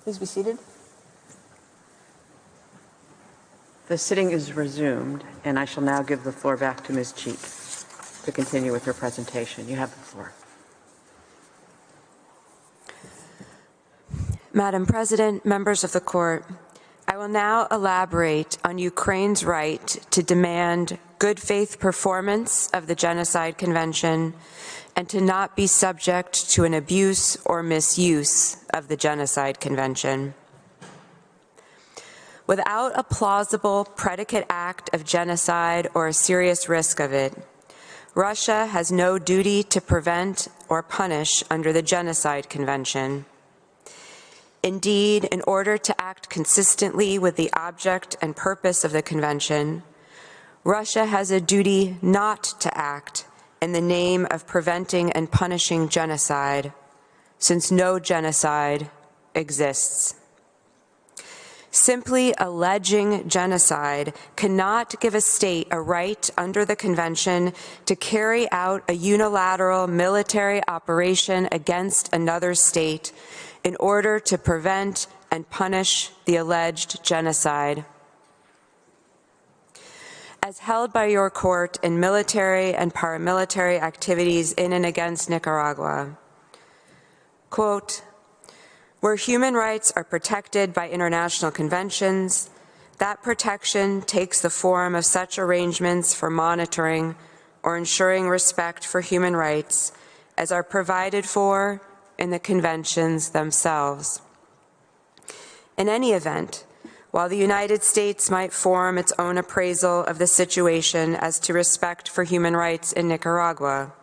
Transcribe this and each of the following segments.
Please be seated. The sitting is resumed, and I shall now give the floor back to Ms. Cheek to continue with her presentation. You have the floor. Madam President, members of the court, I will now elaborate on Ukraine's right to demand good faith performance of the Genocide Convention and to not be subject to an abuse or misuse of the Genocide Convention. Without a plausible predicate act of genocide or a serious risk of it, Russia has no duty to prevent or punish under the Genocide Convention. Indeed, in order to act consistently with the object and purpose of the Convention, Russia has a duty not to act in the name of preventing and punishing genocide, since no genocide exists. Simply alleging genocide cannot give a state a right under the Convention to carry out a unilateral military operation against another state in order to prevent and punish the alleged genocide. As held by your court in military and paramilitary activities in and against Nicaragua, quote, where human rights are protected by international conventions, that protection takes the form of such arrangements for monitoring or ensuring respect for human rights as are provided for in the conventions themselves. In any event, while the United States might form its own appraisal of the situation as to respect for human rights in Nicaragua,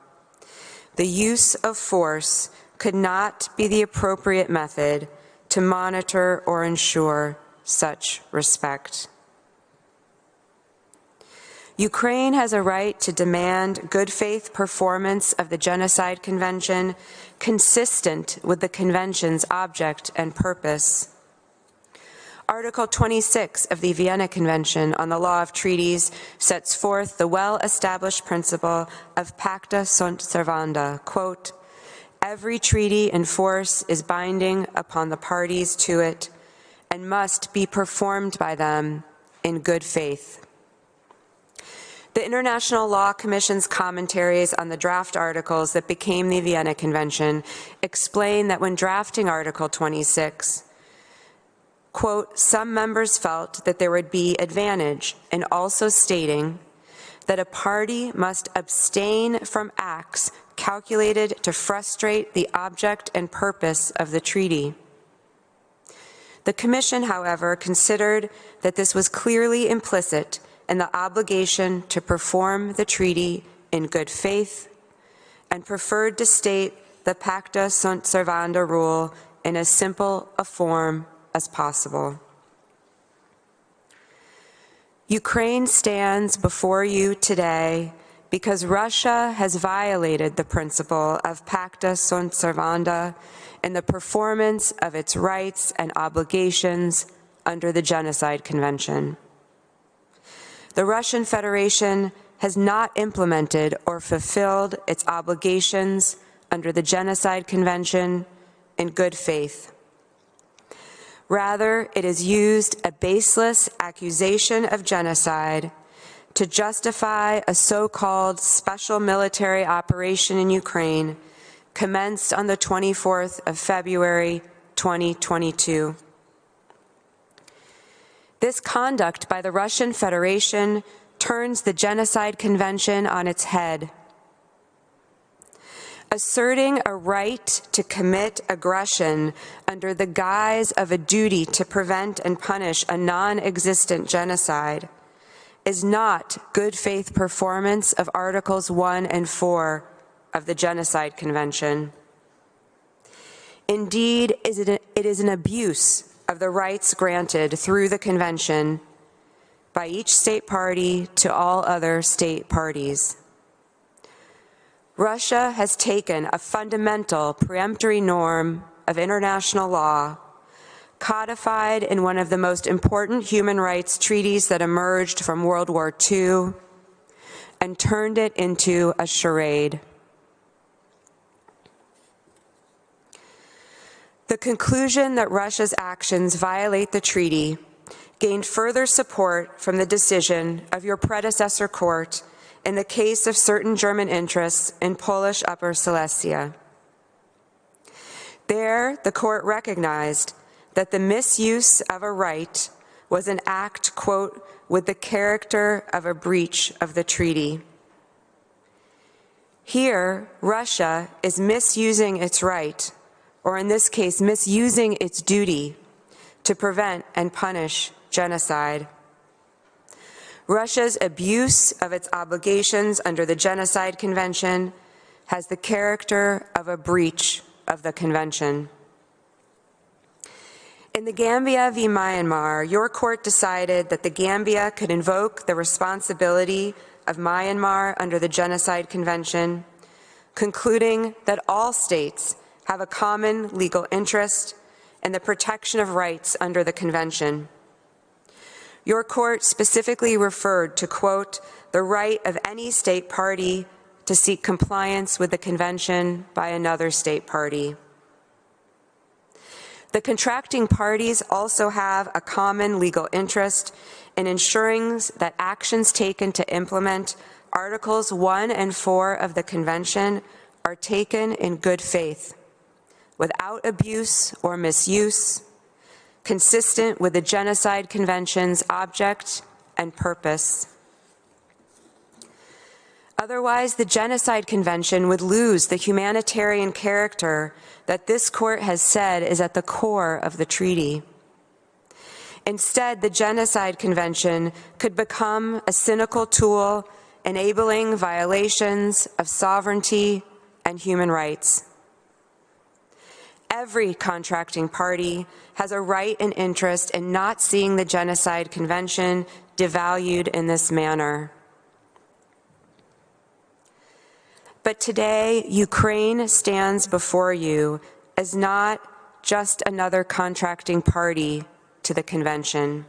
the use of force could not be the appropriate method to monitor or ensure such respect. Ukraine has a right to demand good faith performance of the Genocide Convention consistent with the Convention's object and purpose. Article 26 of the Vienna Convention on the Law of Treaties sets forth the well-established principle of pacta sunt servanda, quote, every treaty in force is binding upon the parties to it and must be performed by them in good faith. The International Law Commission's commentaries on the draft articles that became the Vienna Convention explain that when drafting Article 26, quote, some members felt that there would be advantage in also stating that a party must abstain from acts calculated to frustrate the object and purpose of the treaty. The Commission, however, considered that this was clearly implicit in the obligation to perform the treaty in good faith and preferred to state the pacta sunt servanda rule in as simple a form as possible. Ukraine stands before you today because Russia has violated the principle of pacta sunt servanda in the performance of its rights and obligations under the Genocide Convention. The Russian Federation has not implemented or fulfilled its obligations under the Genocide Convention in good faith. Rather, it has used a baseless accusation of genocide to justify a so-called special military operation in Ukraine commenced on the 24th of February, 2022. This conduct by the Russian Federation turns the Genocide Convention on its head asserting a right to commit aggression under the guise of a duty to prevent and punish a non-existent genocide is not good faith performance of Articles 1 and 4 of the Genocide Convention. Indeed, it is an abuse of the rights granted through the Convention by each state party to all other state parties. Russia has taken a fundamental peremptory norm of international law, codified in one of the most important human rights treaties that emerged from World War II, and turned it into a charade. The conclusion that Russia's actions violate the treaty gained further support from the decision of your predecessor court in the case of certain German interests in Polish Upper Silesia. There, the court recognized that the misuse of a right was an act, quote, with the character of a breach of the treaty. Here, Russia is misusing its right, or in this case, misusing its duty to prevent and punish genocide. Russia's abuse of its obligations under the Genocide Convention has the character of a breach of the Convention. In the Gambia v. Myanmar, your court decided that the Gambia could invoke the responsibility of Myanmar under the Genocide Convention, concluding that all states have a common legal interest in the protection of rights under the Convention. Your court specifically referred to, quote, the right of any state party to seek compliance with the Convention by another state party. The contracting parties also have a common legal interest in ensuring that actions taken to implement Articles 1 and 4 of the Convention are taken in good faith, without abuse or misuse, consistent with the Genocide Convention's object and purpose. Otherwise, the Genocide Convention would lose the humanitarian character that this court has said is at the core of the treaty. Instead, the Genocide Convention could become a cynical tool enabling violations of sovereignty and human rights. Every contracting party has a right and interest in not seeing the Genocide Convention devalued in this manner. But today, Ukraine stands before you as not just another contracting party to the Convention,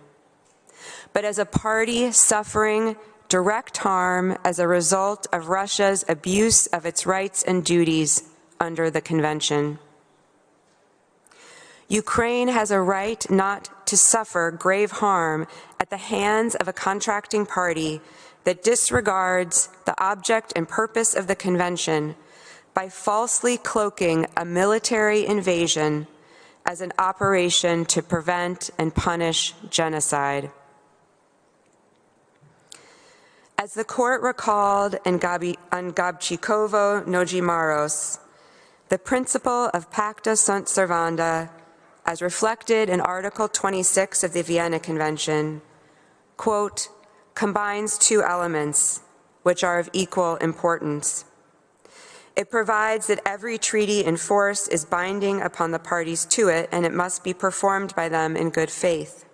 but as a party suffering direct harm as a result of Russia's abuse of its rights and duties under the Convention. Ukraine has a right not to suffer grave harm at the hands of a contracting party that disregards the object and purpose of the Convention by falsely cloaking a military invasion as an operation to prevent and punish genocide. As the court recalled on Gabčíkovo Nožimaros, the principle of pacta sunt servanda, as reflected in Article 26 of the Vienna Convention, quote, combines two elements which are of equal importance. It provides that every treaty in force is binding upon the parties to it, and it must be performed by them in good faith.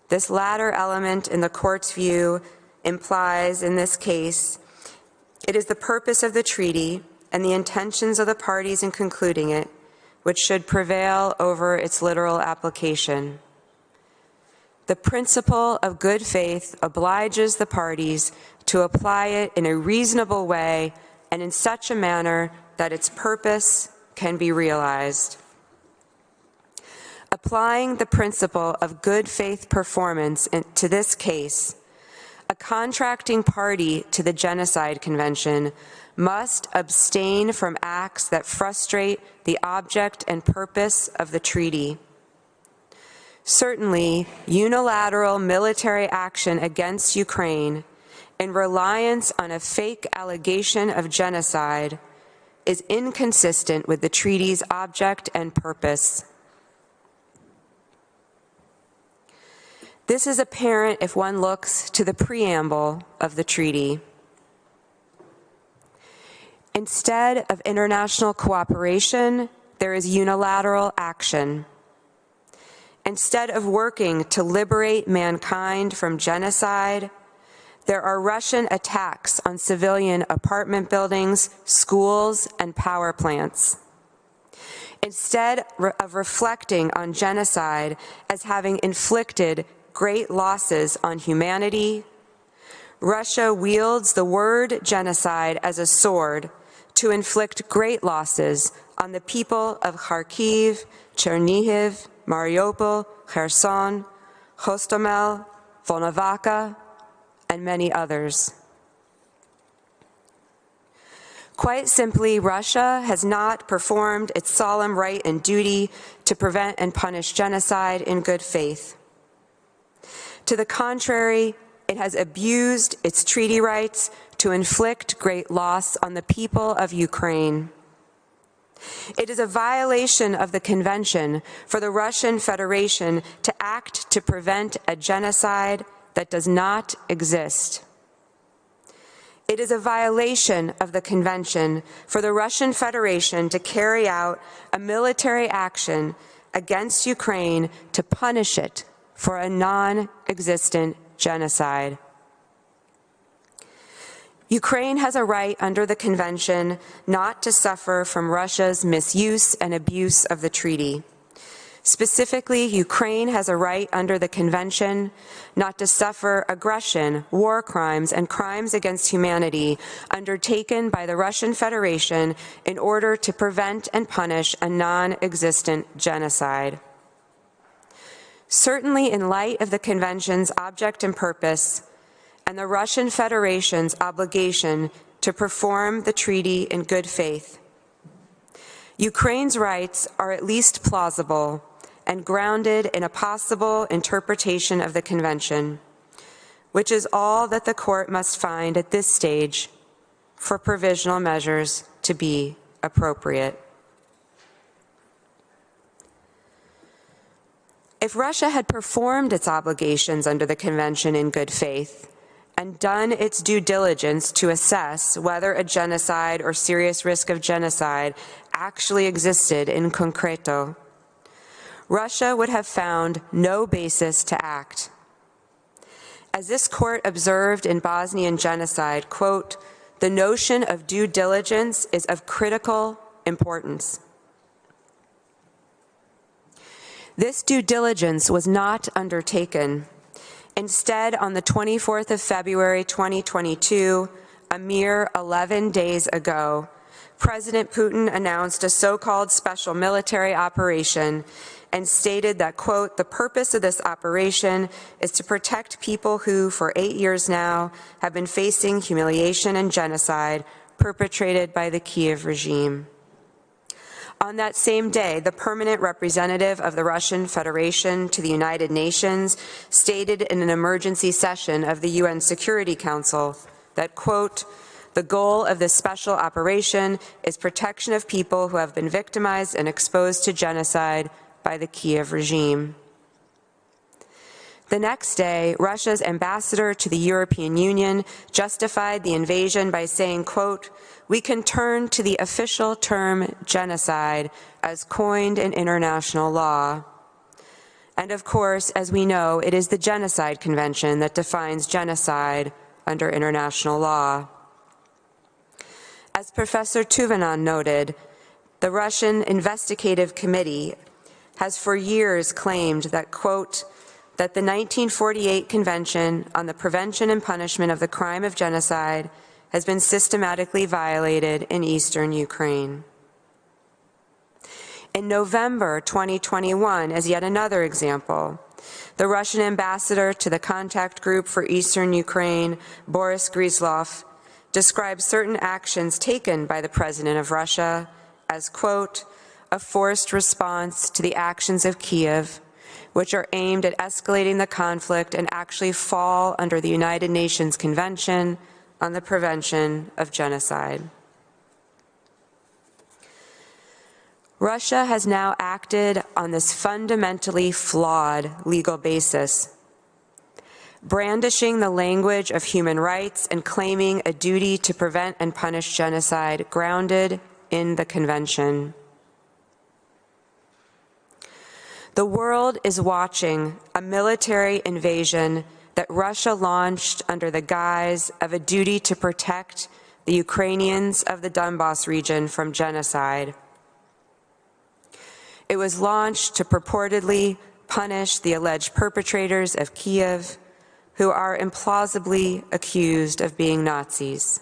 This latter element, in the court's view, implies, in this case, it is the purpose of the treaty and the intentions of the parties in concluding it which should prevail over its literal application. The principle of good faith obliges the parties to apply it in a reasonable way and in such a manner that its purpose can be realized. Applying the principle of good faith performance to this case, a contracting party to the Genocide Convention must abstain from acts that frustrate the object and purpose of the treaty. Certainly, unilateral military action against Ukraine in reliance on a fake allegation of genocide is inconsistent with the treaty's object and purpose. This is apparent if one looks to the preamble of the treaty. Instead of international cooperation, there is unilateral action. Instead of working to liberate mankind from genocide, there are Russian attacks on civilian apartment buildings, schools, and power plants. Instead of reflecting on genocide as having inflicted great losses on humanity, Russia wields the word genocide as a sword to inflict great losses on the people of Kharkiv, Chernihiv, Mariupol, Kherson, Hostomel, Volnovakha, and many others. Quite simply, Russia has not performed its solemn right and duty to prevent and punish genocide in good faith. To the contrary, it has abused its treaty rights to inflict great loss on the people of Ukraine. It is a violation of the Convention for the Russian Federation to act to prevent a genocide that does not exist. It is a violation of the Convention for the Russian Federation to carry out a military action against Ukraine to punish it for a non-existent genocide. Ukraine has a right under the Convention not to suffer from Russia's misuse and abuse of the treaty. Specifically, Ukraine has a right under the Convention not to suffer aggression, war crimes, and crimes against humanity undertaken by the Russian Federation in order to prevent and punish a non-existent genocide. Certainly, in light of the Convention's object and purpose, and the Russian Federation's obligation to perform the treaty in good faith, Ukraine's rights are at least plausible and grounded in a possible interpretation of the Convention, which is all that the Court must find at this stage for provisional measures to be appropriate. If Russia had performed its obligations under the Convention in good faith and done its due diligence to assess whether a genocide or serious risk of genocide actually existed in concreto, Russia would have found no basis to act. As this Court observed in Bosnian genocide, quote, "The notion of due diligence is of critical importance." This due diligence was not undertaken. Instead, on the 24th of February 2022, a mere 11 days ago, President Putin announced a so-called special military operation and stated that, quote, "The purpose of this operation is to protect people who, for 8 years now, have been facing humiliation and genocide perpetrated by the Kiev regime." On that same day, the permanent representative of the Russian Federation to the United Nations stated in an emergency session of the UN Security Council that, quote, "The goal of this special operation is protection of people who have been victimized and exposed to genocide by the Kiev regime." The next day, Russia's ambassador to the European Union justified the invasion by saying, quote, "We can turn to the official term genocide as coined in international law." And of course, as we know, it is the Genocide Convention that defines genocide under international law. As Professor Tuvenan noted, the Russian Investigative Committee has for years claimed that, quote, "that the 1948 Convention on the Prevention and Punishment of the Crime of Genocide has been systematically violated in eastern Ukraine." In November 2021, as yet another example, the Russian ambassador to the Contact Group for Eastern Ukraine, Boris Gryzlov, described certain actions taken by the President of Russia as, quote, "a forced response to the actions of Kiev, which are aimed at escalating the conflict and actually fall under the United Nations Convention on the Prevention of Genocide." Russia has now acted on this fundamentally flawed legal basis, brandishing the language of human rights and claiming a duty to prevent and punish genocide grounded in the Convention. The world is watching a military invasion that Russia launched under the guise of a duty to protect the Ukrainians of the Donbas region from genocide. It was launched to purportedly punish the alleged perpetrators of Kiev, who are implausibly accused of being Nazis.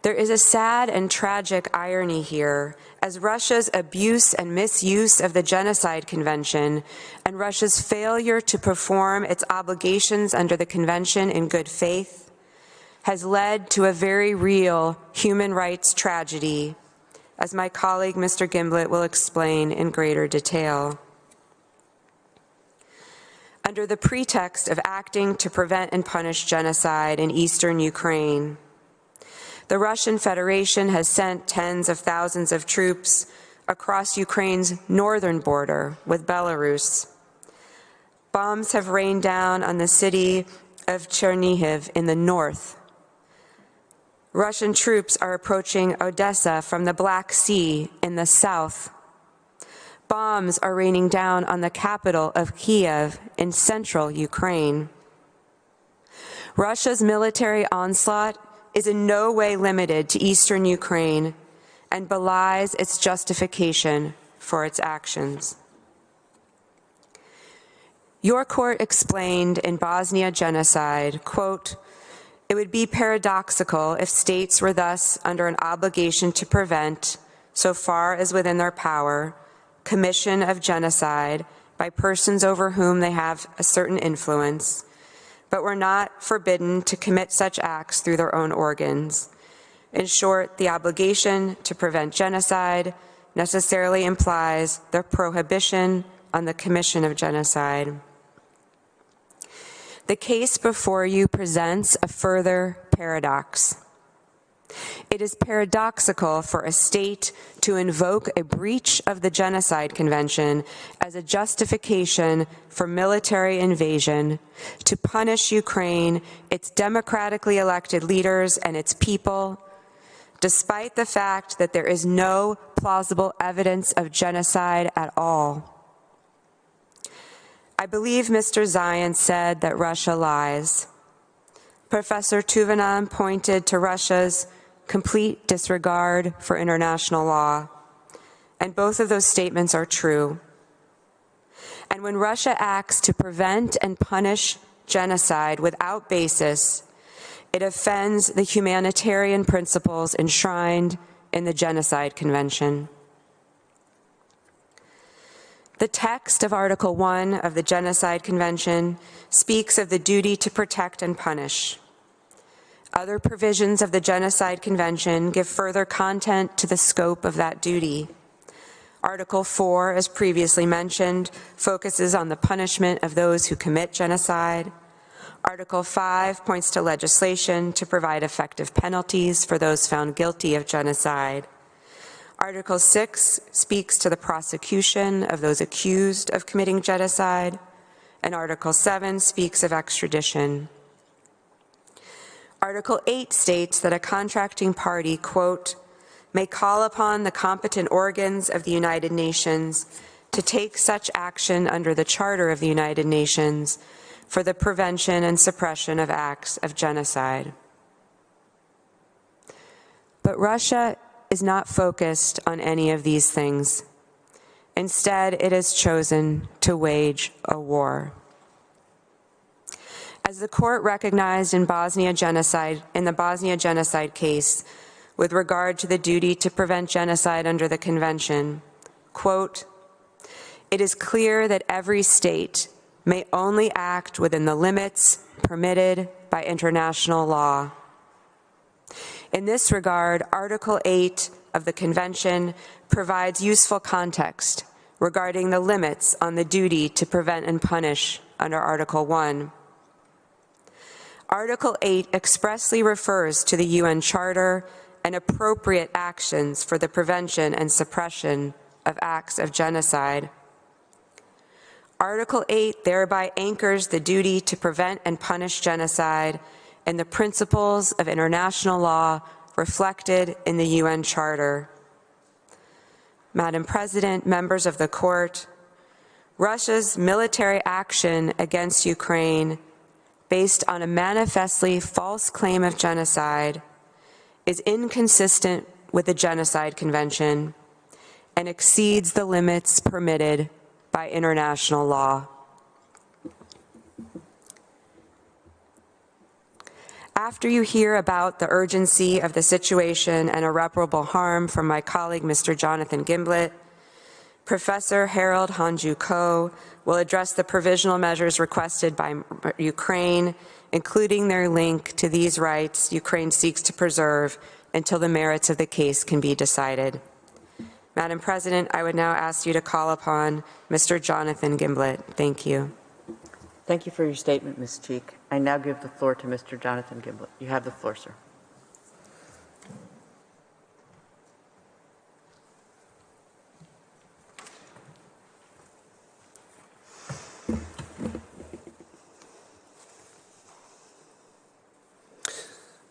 There is a sad and tragic irony here, as Russia's abuse and misuse of the Genocide Convention and Russia's failure to perform its obligations under the Convention in good faith has led to a very real human rights tragedy, as my colleague Mr. Gimblett will explain in greater detail. Under the pretext of acting to prevent and punish genocide in eastern Ukraine, the Russian Federation has sent tens of thousands of troops across Ukraine's northern border with Belarus. Bombs have rained down on the city of Chernihiv in the north. Russian troops are approaching Odessa from the Black Sea in the south. Bombs are raining down on the capital of Kiev in central Ukraine. Russia's military onslaught is in no way limited to eastern Ukraine and belies its justification for its actions. Your court explained in Bosnia genocide, quote, "It would be paradoxical if states were thus under an obligation to prevent, so far as within their power, commission of genocide by persons over whom they have a certain influence, but were not forbidden to commit such acts through their own organs. In short, the obligation to prevent genocide necessarily implies the prohibition on the commission of genocide." The case before you presents a further paradox. It is paradoxical for a state to invoke a breach of the Genocide Convention as a justification for military invasion, to punish Ukraine, its democratically elected leaders, and its people, despite the fact that there is no plausible evidence of genocide at all. I believe Mr. Zion said that Russia lies. Professor Tuvanam pointed to Russia's complete disregard for international law, and both of those statements are true. And when Russia acts to prevent and punish genocide without basis, it offends the humanitarian principles enshrined in the Genocide Convention. The text of Article 1 of the Genocide Convention speaks of the duty to protect and punish. Other provisions of the Genocide Convention give further content to the scope of that duty. Article 4, as previously mentioned, focuses on the punishment of those who commit genocide. Article 5 points to legislation to provide effective penalties for those found guilty of genocide. Article 6 speaks to the prosecution of those accused of committing genocide, and Article 7 speaks of extradition. Article 8 states that a contracting party, quote, "may call upon the competent organs of the United Nations to take such action under the Charter of the United Nations for the prevention and suppression of acts of genocide." But Russia is not focused on any of these things. Instead, it has chosen to wage a war. As the court recognized in the Bosnia genocide case, with regard to the duty to prevent genocide under the Convention, quote, "It is clear that every state may only act within the limits permitted by international law. In this regard, Article 8 of the Convention provides useful context regarding the limits on the duty to prevent and punish under Article 1. Article 8 expressly refers to the UN Charter and appropriate actions for the prevention and suppression of acts of genocide. Article 8 thereby anchors the duty to prevent and punish genocide in the principles of international law reflected in the UN Charter. Madam President, members of the Court, Russia's military action against Ukraine, based on a manifestly false claim of genocide, is inconsistent with the Genocide Convention and exceeds the limits permitted by international law. After you hear about the urgency of the situation and irreparable harm from my colleague, Mr. Jonathan Gimblett, Professor Harold Hanju-Ko will address the provisional measures requested by Ukraine, including their link to these rights Ukraine seeks to preserve until the merits of the case can be decided. Madam President, I would now ask you to call upon Mr. Jonathan Gimblett. Thank you. Thank you for your statement, Ms. Cheek. I now give the floor to Mr. Jonathan Gimblett. You have the floor, sir.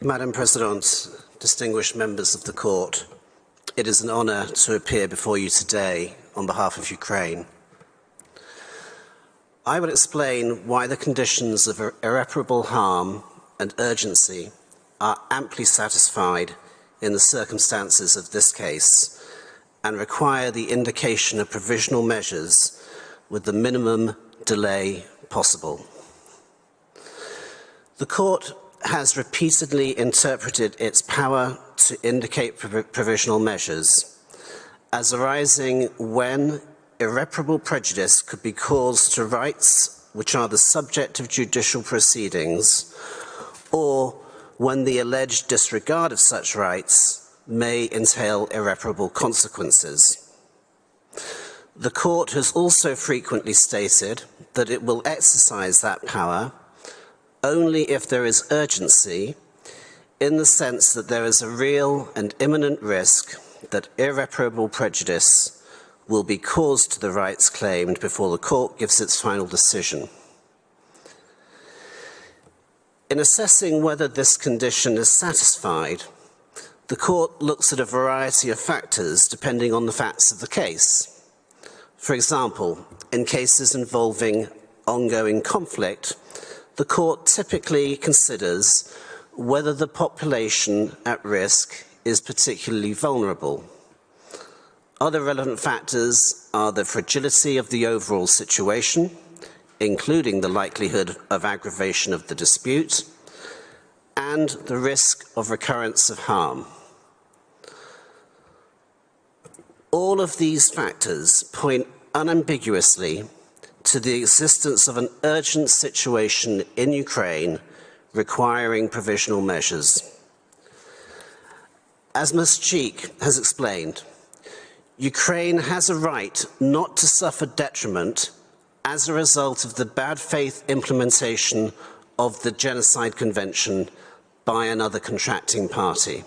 Madam President, distinguished members of the Court, it is an honour to appear before you today on behalf of Ukraine. I will explain why the conditions of irreparable harm and urgency are amply satisfied in the circumstances of this case and require the indication of provisional measures with the minimum delay possible. The Court has repeatedly interpreted its power to indicate provisional measures as arising when irreparable prejudice could be caused to rights which are the subject of judicial proceedings, or when the alleged disregard of such rights may entail irreparable consequences. The Court has also frequently stated that it will exercise that power only if there is urgency, in the sense that there is a real and imminent risk that irreparable prejudice will be caused to the rights claimed before the Court gives its final decision. In assessing whether this condition is satisfied, the Court looks at a variety of factors depending on the facts of the case. For example, in cases involving ongoing conflict, the Court typically considers whether the population at risk is particularly vulnerable. Other relevant factors are the fragility of the overall situation, including the likelihood of aggravation of the dispute, and the risk of recurrence of harm. All of these factors point unambiguously to the existence of an urgent situation in Ukraine requiring provisional measures. As Ms. Cheek has explained, Ukraine has a right not to suffer detriment as a result of the bad faith implementation of the Genocide Convention by another contracting party.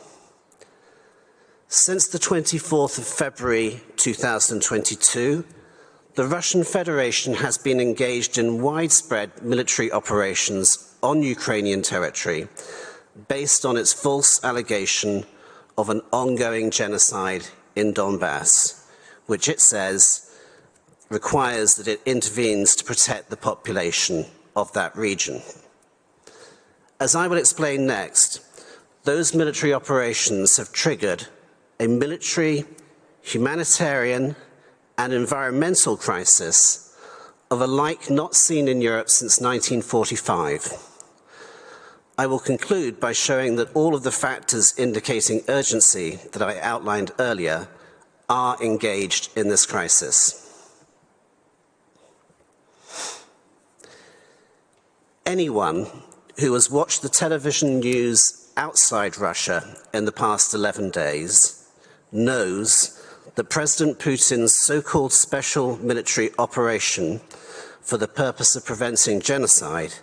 Since the 24th of February 2022, the Russian Federation has been engaged in widespread military operations on Ukrainian territory based on its false allegation of an ongoing genocide in Donbass, which it says requires that it intervenes to protect the population of that region. As I will explain next, those military operations have triggered a military, humanitarian, and environmental crisis of a like not seen in Europe since 1945. I will conclude by showing that all of the factors indicating urgency that I outlined earlier are engaged in this crisis. Anyone who has watched the television news outside Russia in the past 11 days knows that President Putin's so-called special military operation for the purpose of preventing genocide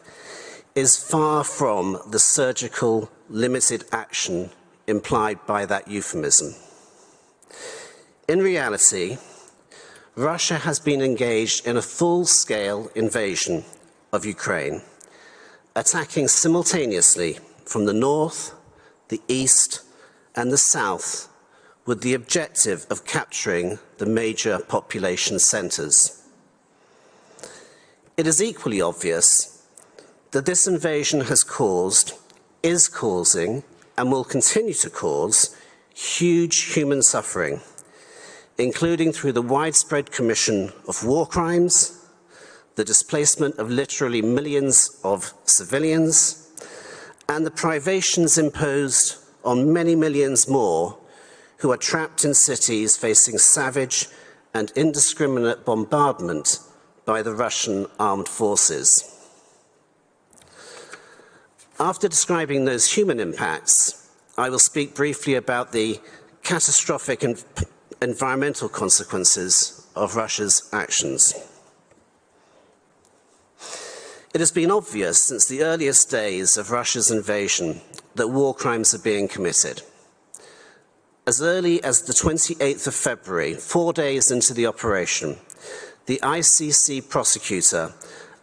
is far from the surgical, limited action implied by that euphemism. In reality, Russia has been engaged in a full-scale invasion of Ukraine, attacking simultaneously from the north, the east, and the south, with the objective of capturing the major population centres. It is equally obvious that this invasion has caused, is causing, and will continue to cause huge human suffering, including through the widespread commission of war crimes, the displacement of literally millions of civilians, and the privations imposed on many millions more who are trapped in cities facing savage and indiscriminate bombardment by the Russian armed forces. After describing those human impacts, I will speak briefly about the catastrophic environmental consequences of Russia's actions. It has been obvious since the earliest days of Russia's invasion that war crimes are being committed. As early as the 28th of February, 4 days into the operation, the ICC prosecutor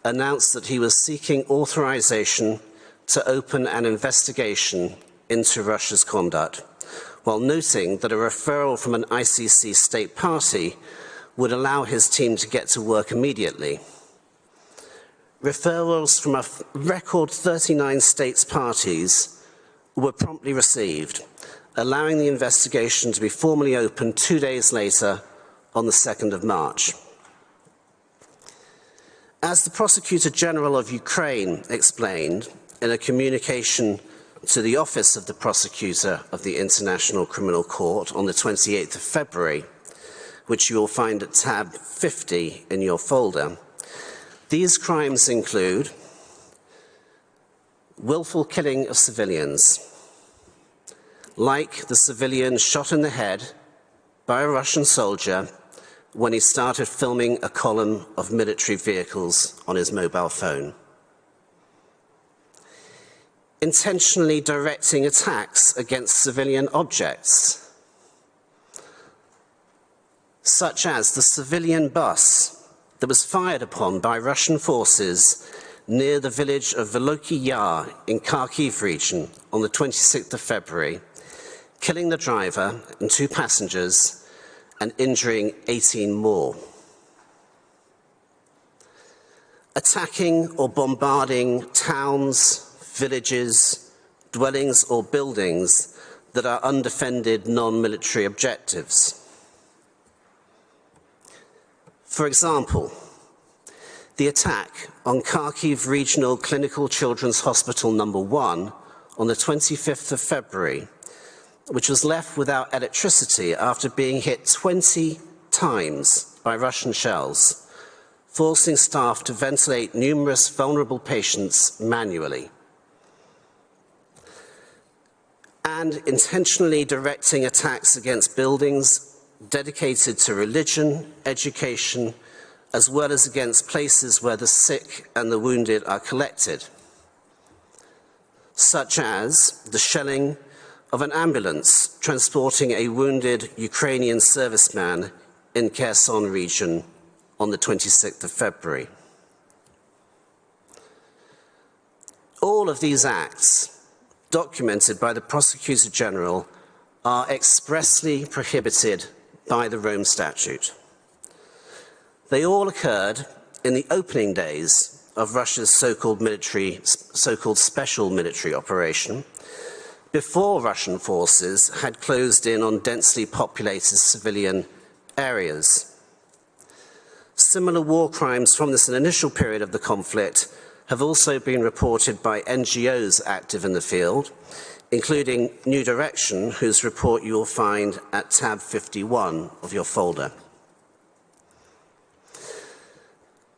announced that he was seeking authorization to open an investigation into Russia's conduct, while noting that a referral from an ICC state party would allow his team to get to work immediately. Referrals from a record 39 states parties were promptly received, allowing the investigation to be formally opened 2 days later on the 2nd of March. As the Prosecutor General of Ukraine explained in a communication to the Office of the Prosecutor of the International Criminal Court on the 28th of February, which you will find at tab 50 in your folder, these crimes include willful killing of civilians, like the civilian shot in the head by a Russian soldier when he started filming a column of military vehicles on his mobile phone. Intentionally directing attacks against civilian objects, such as the civilian bus that was fired upon by Russian forces near the village of Veloky Yar in Kharkiv region on the 26th of February, killing the driver and 2 passengers and injuring 18 more. Attacking or bombarding towns, villages, dwellings or buildings that are undefended non-military objectives. For example, the attack on Kharkiv Regional Clinical Children's Hospital No. 1 on the 25th of February, which was left without electricity after being hit 20 times by Russian shells, forcing staff to ventilate numerous vulnerable patients manually. And intentionally directing attacks against buildings dedicated to religion, education, as well as against places where the sick and the wounded are collected, such as the shelling of an ambulance transporting a wounded Ukrainian serviceman in Kherson region on the 26th of February. All of these acts, documented by the Prosecutor General, are expressly prohibited by the Rome Statute. They all occurred in the opening days of Russia's so-called special military operation, before Russian forces had closed in on densely populated civilian areas. Similar war crimes from this initial period of the conflict have also been reported by NGOs active in the field, including New Direction, whose report you will find at tab 51 of your folder.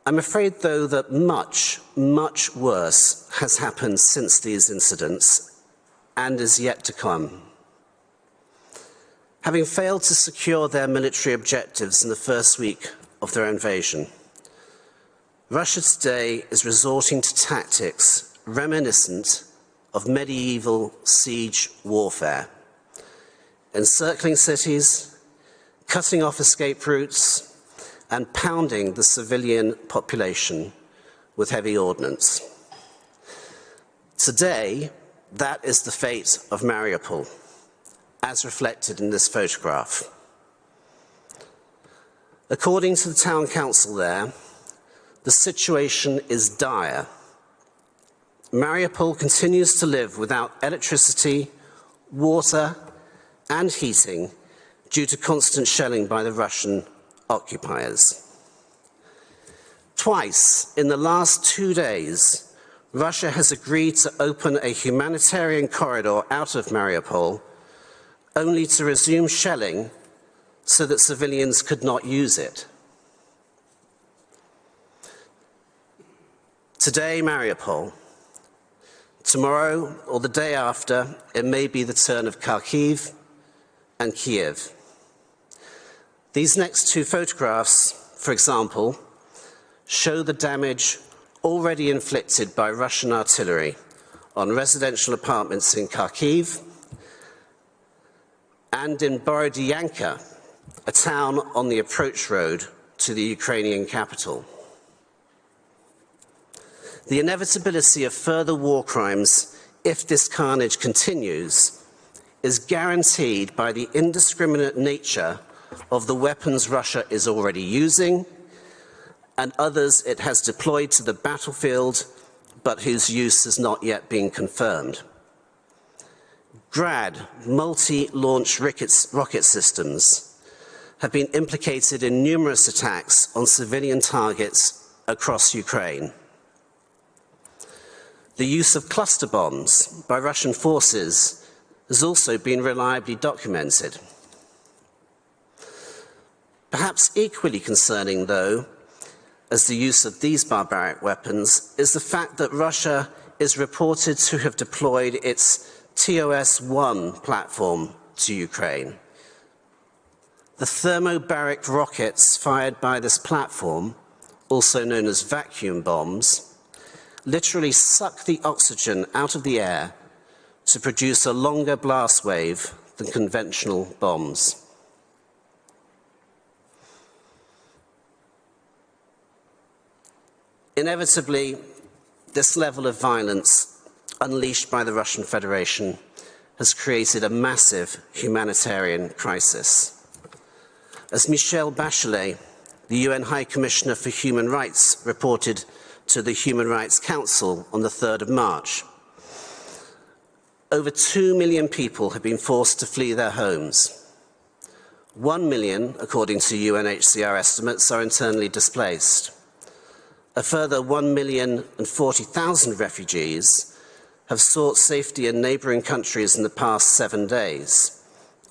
I'm afraid, though, that much, much worse has happened since these incidents and is yet to come. Having failed to secure their military objectives in the first week of their invasion, Russia today is resorting to tactics reminiscent of medieval siege warfare. encircling cities, cutting off escape routes, and pounding the civilian population with heavy ordnance. Today, that is the fate of Mariupol, as reflected in this photograph. According to the town council there, the situation is dire. Mariupol continues to live without electricity, water, and heating due to constant shelling by the Russian occupiers. Twice in the last 2 days, Russia has agreed to open a humanitarian corridor out of Mariupol, only to resume shelling so that civilians could not use it. Today, Mariupol. Tomorrow, or the day after, it may be the turn of Kharkiv and Kiev. These next two photographs, for example, show the damage already inflicted by Russian artillery on residential apartments in Kharkiv and in Borodyanka, a town on the approach road to the Ukrainian capital. The inevitability of further war crimes, if this carnage continues, is guaranteed by the indiscriminate nature of the weapons Russia is already using and others it has deployed to the battlefield, but whose use has not yet been confirmed. GRAD, multi-launch rocket systems, have been implicated in numerous attacks on civilian targets across Ukraine. The use of cluster bombs by Russian forces has also been reliably documented. Perhaps equally concerning, though, as the use of these barbaric weapons, is the fact that Russia is reported to have deployed its TOS-1 platform to Ukraine. The thermobaric rockets fired by this platform, also known as vacuum bombs, literally suck the oxygen out of the air to produce a longer blast wave than conventional bombs. Inevitably, this level of violence unleashed by the Russian Federation has created a massive humanitarian crisis. As Michelle Bachelet, the UN High Commissioner for Human Rights, reported to the Human Rights Council on the 3rd of March, over 2 million people have been forced to flee their homes. 1 million, according to UNHCR estimates, are internally displaced. A further 1,040,000 refugees have sought safety in neighbouring countries in the past 7 days,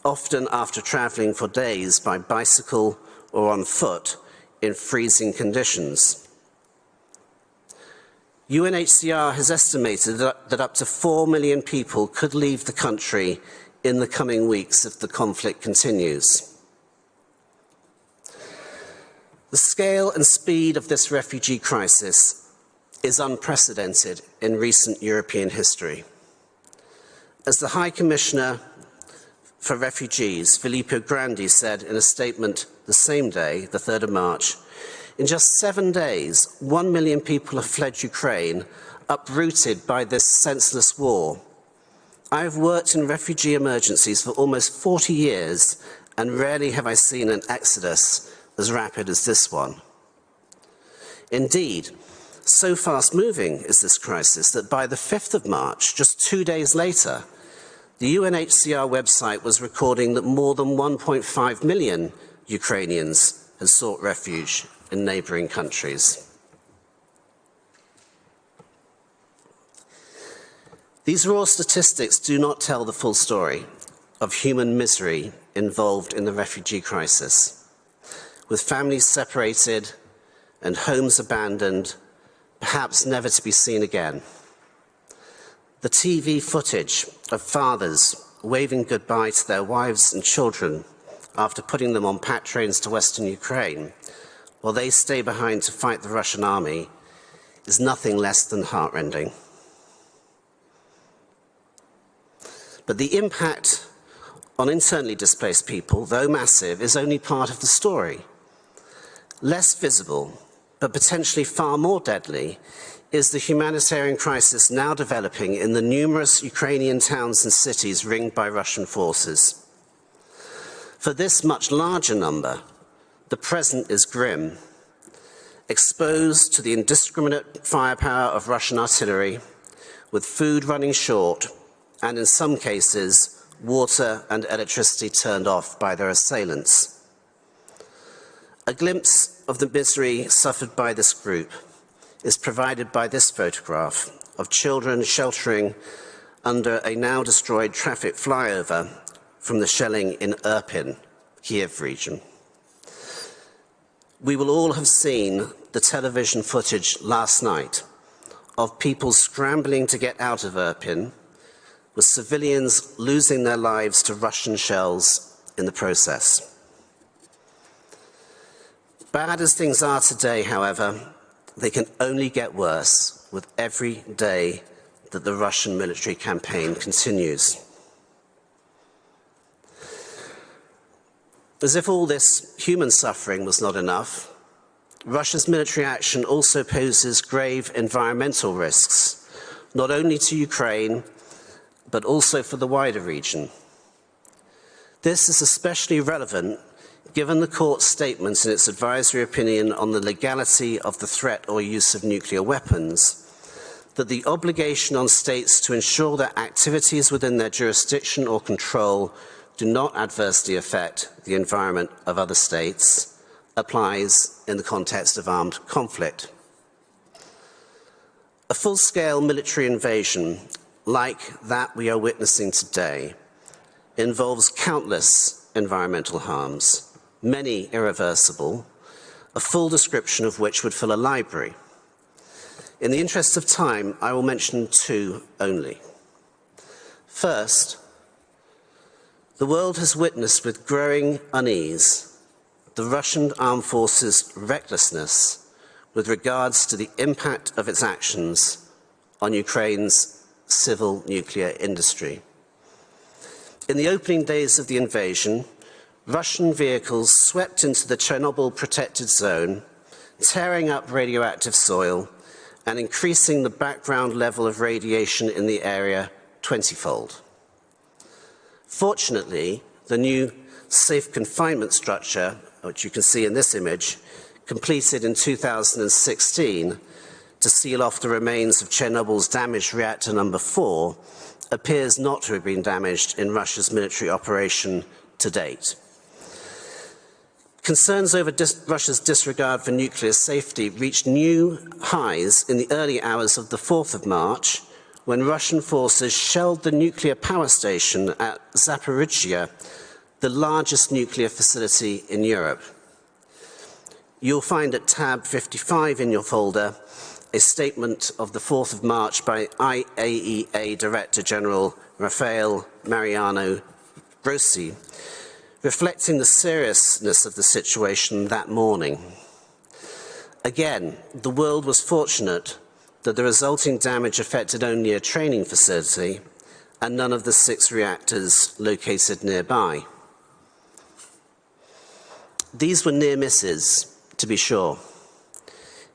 often after travelling for days by bicycle or on foot in freezing conditions. UNHCR has estimated that up to 4 million people could leave the country in the coming weeks if the conflict continues. The scale and speed of this refugee crisis is unprecedented in recent European history. As the High Commissioner for Refugees, Filippo Grandi, said in a statement the same day, the 3rd of March, in just 7 days, 1 million people have fled Ukraine, uprooted by this senseless war. I have worked in refugee emergencies for almost 40 years, and rarely have I seen an exodus as rapid as this one. Indeed, so fast-moving is this crisis that by the 5th of March, just 2 days later, the UNHCR website was recording that more than 1.5 million Ukrainians had sought refuge in neighbouring countries. These raw statistics do not tell the full story of human misery involved in the refugee crisis, with families separated and homes abandoned, perhaps never to be seen again. The TV footage of fathers waving goodbye to their wives and children after putting them on pack trains to Western Ukraine, while they stay behind to fight the Russian army, is nothing less than heartrending. But the impact on internally displaced people, though massive, is only part of the story. Less visible, but potentially far more deadly, is the humanitarian crisis now developing in the numerous Ukrainian towns and cities ringed by Russian forces. For this much larger number, the present is grim, exposed to the indiscriminate firepower of Russian artillery, with food running short, and in some cases, water and electricity turned off by their assailants. A glimpse of the misery suffered by this group is provided by this photograph of children sheltering under a now destroyed traffic flyover from the shelling in Irpin, Kiev region. We will all have seen the television footage last night of people scrambling to get out of Irpin, with civilians losing their lives to Russian shells in the process. Bad as things are today, however, they can only get worse with every day that the Russian military campaign continues. As if all this human suffering was not enough, Russia's military action also poses grave environmental risks, not only to Ukraine, but also for the wider region. This is especially relevant given the court's statement in its advisory opinion on the legality of the threat or use of nuclear weapons, that the obligation on states to ensure that activities within their jurisdiction or control do not adversely affect the environment of other states applies in the context of armed conflict. A full-scale military invasion like that we are witnessing today involves countless environmental harms, many irreversible, a full description of which would fill a library. In the interest of time, I will mention two only. First, the world has witnessed with growing unease the Russian armed forces' recklessness with regards to the impact of its actions on Ukraine's civil nuclear industry. In the opening days of the invasion, Russian vehicles swept into the Chernobyl protected zone, tearing up radioactive soil and increasing the background level of radiation in the area 20-fold. Fortunately, the new safe confinement structure, which you can see in this image, completed in 2016 to seal off the remains of Chernobyl's damaged reactor number 4, appears not to have been damaged in Russia's military operation to date. Concerns over Russia's disregard for nuclear safety reached new highs in the early hours of the 4th of March, when Russian forces shelled the nuclear power station at Zaporizhzhia, the largest nuclear facility in Europe. You'll find at tab 55 in your folder a statement of the 4th of March by IAEA Director General Rafael Mariano Grossi, reflecting the seriousness of the situation that morning. Again, the world was fortunate that the resulting damage affected only a training facility and none of the 6 reactors located nearby. These were near misses, to be sure.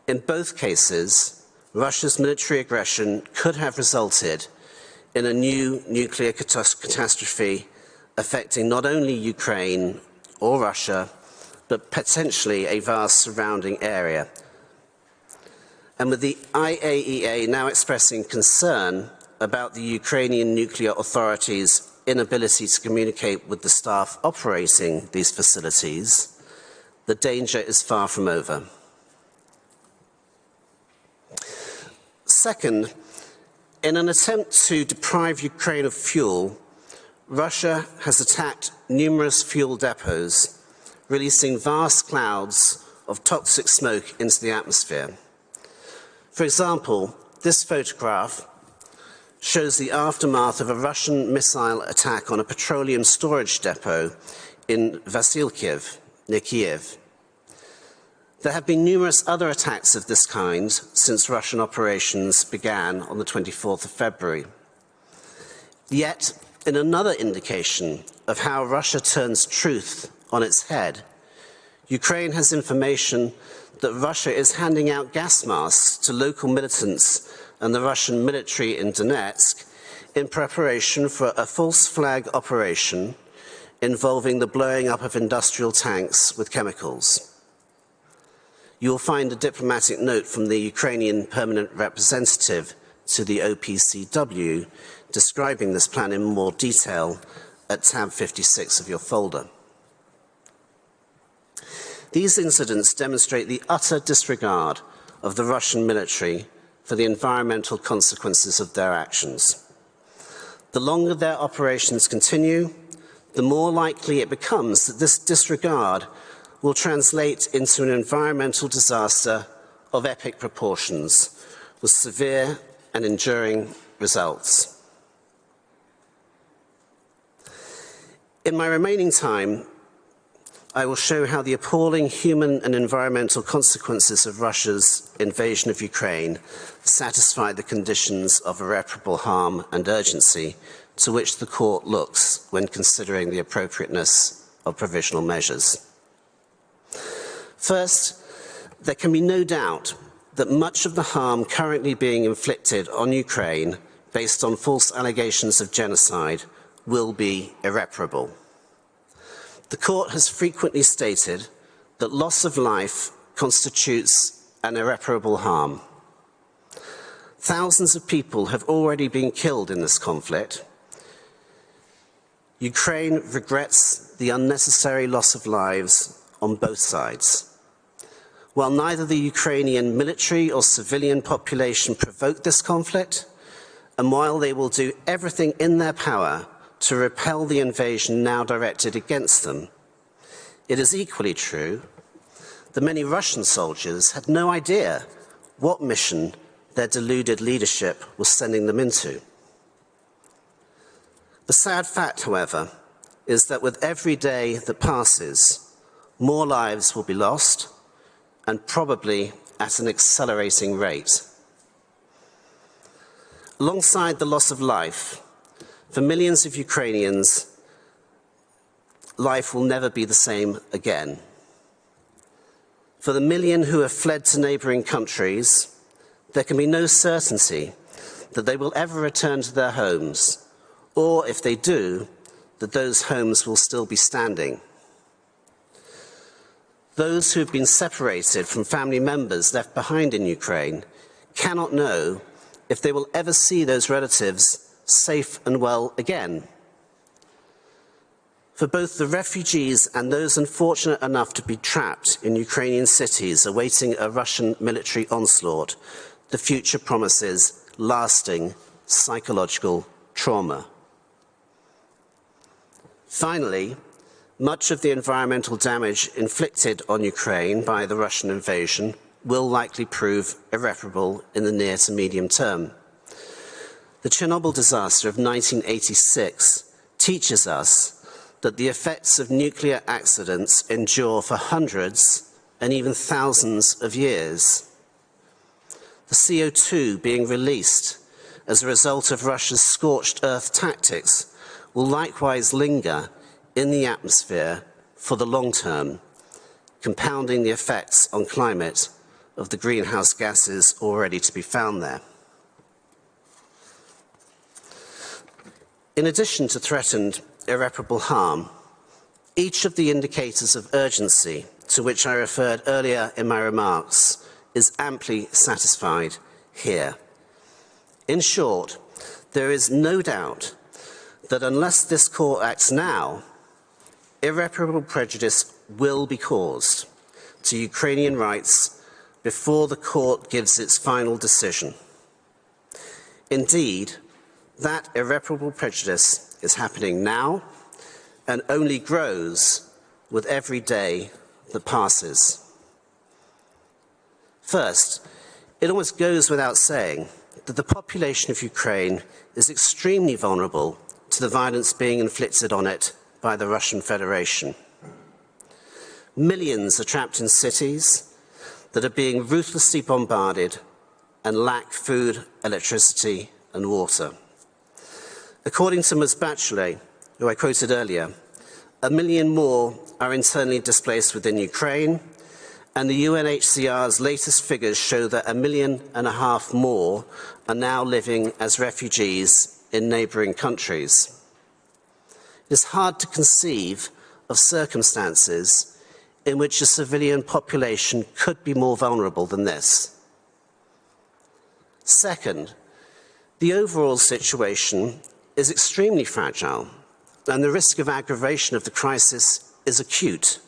In both cases, Russia's military aggression could have resulted in a new nuclear catastrophe affecting not only Ukraine or Russia, but potentially a vast surrounding area. And with the IAEA now expressing concern about the Ukrainian nuclear authorities' inability to communicate with the staff operating these facilities, the danger is far from over. Second, in an attempt to deprive Ukraine of fuel, Russia has attacked numerous fuel depots, releasing vast clouds of toxic smoke into the atmosphere. For example, this photograph shows the aftermath of a Russian missile attack on a petroleum storage depot in Vasilkiv, near Kiev. There have been numerous other attacks of this kind since Russian operations began on the 24th of February. Yet, in another indication of how Russia turns truth on its head, Ukraine has information that Russia is handing out gas masks to local militants and the Russian military in Donetsk in preparation for a false flag operation involving the blowing up of industrial tanks with chemicals. You will find a diplomatic note from the Ukrainian permanent representative to the OPCW describing this plan in more detail at tab 56 of your folder. These incidents demonstrate the utter disregard of the Russian military for the environmental consequences of their actions. The longer their operations continue, the more likely it becomes that this disregard will translate into an environmental disaster of epic proportions, with severe and enduring results. In my remaining time, I will show how the appalling human and environmental consequences of Russia's invasion of Ukraine satisfy the conditions of irreparable harm and urgency to which the court looks when considering the appropriateness of provisional measures. First, there can be no doubt that much of the harm currently being inflicted on Ukraine based on false allegations of genocide will be irreparable. The court has frequently stated that loss of life constitutes an irreparable harm. Thousands of people have already been killed in this conflict. Ukraine regrets the unnecessary loss of lives on both sides. While neither the Ukrainian military or civilian population provoked this conflict, and while they will do everything in their power to repel the invasion now directed against them, it is equally true that many Russian soldiers had no idea what mission their deluded leadership was sending them into. The sad fact, however, is that with every day that passes, more lives will be lost, and probably at an accelerating rate. Alongside the loss of life, for millions of Ukrainians, life will never be the same again. For the million who have fled to neighbouring countries, there can be no certainty that they will ever return to their homes, or if they do, that those homes will still be standing. Those who have been separated from family members left behind in Ukraine cannot know if they will ever see those relatives safe and well again. For both the refugees and those unfortunate enough to be trapped in Ukrainian cities awaiting a Russian military onslaught, the future promises lasting psychological trauma. Finally, much of the environmental damage inflicted on Ukraine by the Russian invasion will likely prove irreparable in the near to medium term. The Chernobyl disaster of 1986 teaches us that the effects of nuclear accidents endure for hundreds and even thousands of years. The CO2 being released as a result of Russia's scorched earth tactics will likewise linger in the atmosphere for the long term, compounding the effects on climate of the greenhouse gases already to be found there. In addition to threatened irreparable harm, each of the indicators of urgency to which I referred earlier in my remarks is amply satisfied here. In short, there is no doubt that unless this court acts now, irreparable prejudice will be caused to Ukrainian rights before the court gives its final decision. Indeed, that irreparable prejudice is happening now and only grows with every day that passes. First, it almost goes without saying that the population of Ukraine is extremely vulnerable to the violence being inflicted on it by the Russian Federation. Millions are trapped in cities that are being ruthlessly bombarded and lack food, electricity, and water. According to Ms. Bachelet, who I quoted earlier, 1 million more are internally displaced within Ukraine, and the UNHCR's latest figures show that 1.5 million more are now living as refugees in neighbouring countries. It is hard to conceive of circumstances in which a civilian population could be more vulnerable than this. Second, the overall situation is extremely fragile, and the risk of aggravation of the crisis is acute.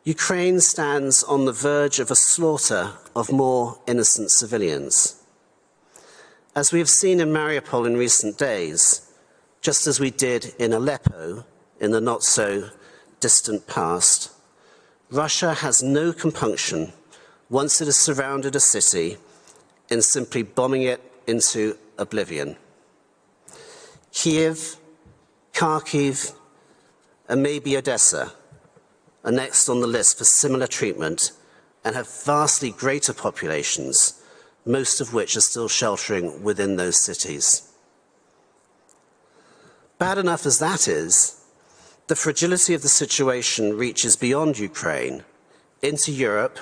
Ukraine stands on the verge of a slaughter of more innocent civilians. As we have seen in Mariupol in recent days, just as we did in Aleppo in the not-so-distant past, Russia has no compunction, once it has surrounded a city, in simply bombing it into oblivion. Kiev, Kharkiv, and maybe Odessa are next on the list for similar treatment and have vastly greater populations, most of which are still sheltering within those cities. Bad enough as that is, the fragility of the situation reaches beyond Ukraine, into Europe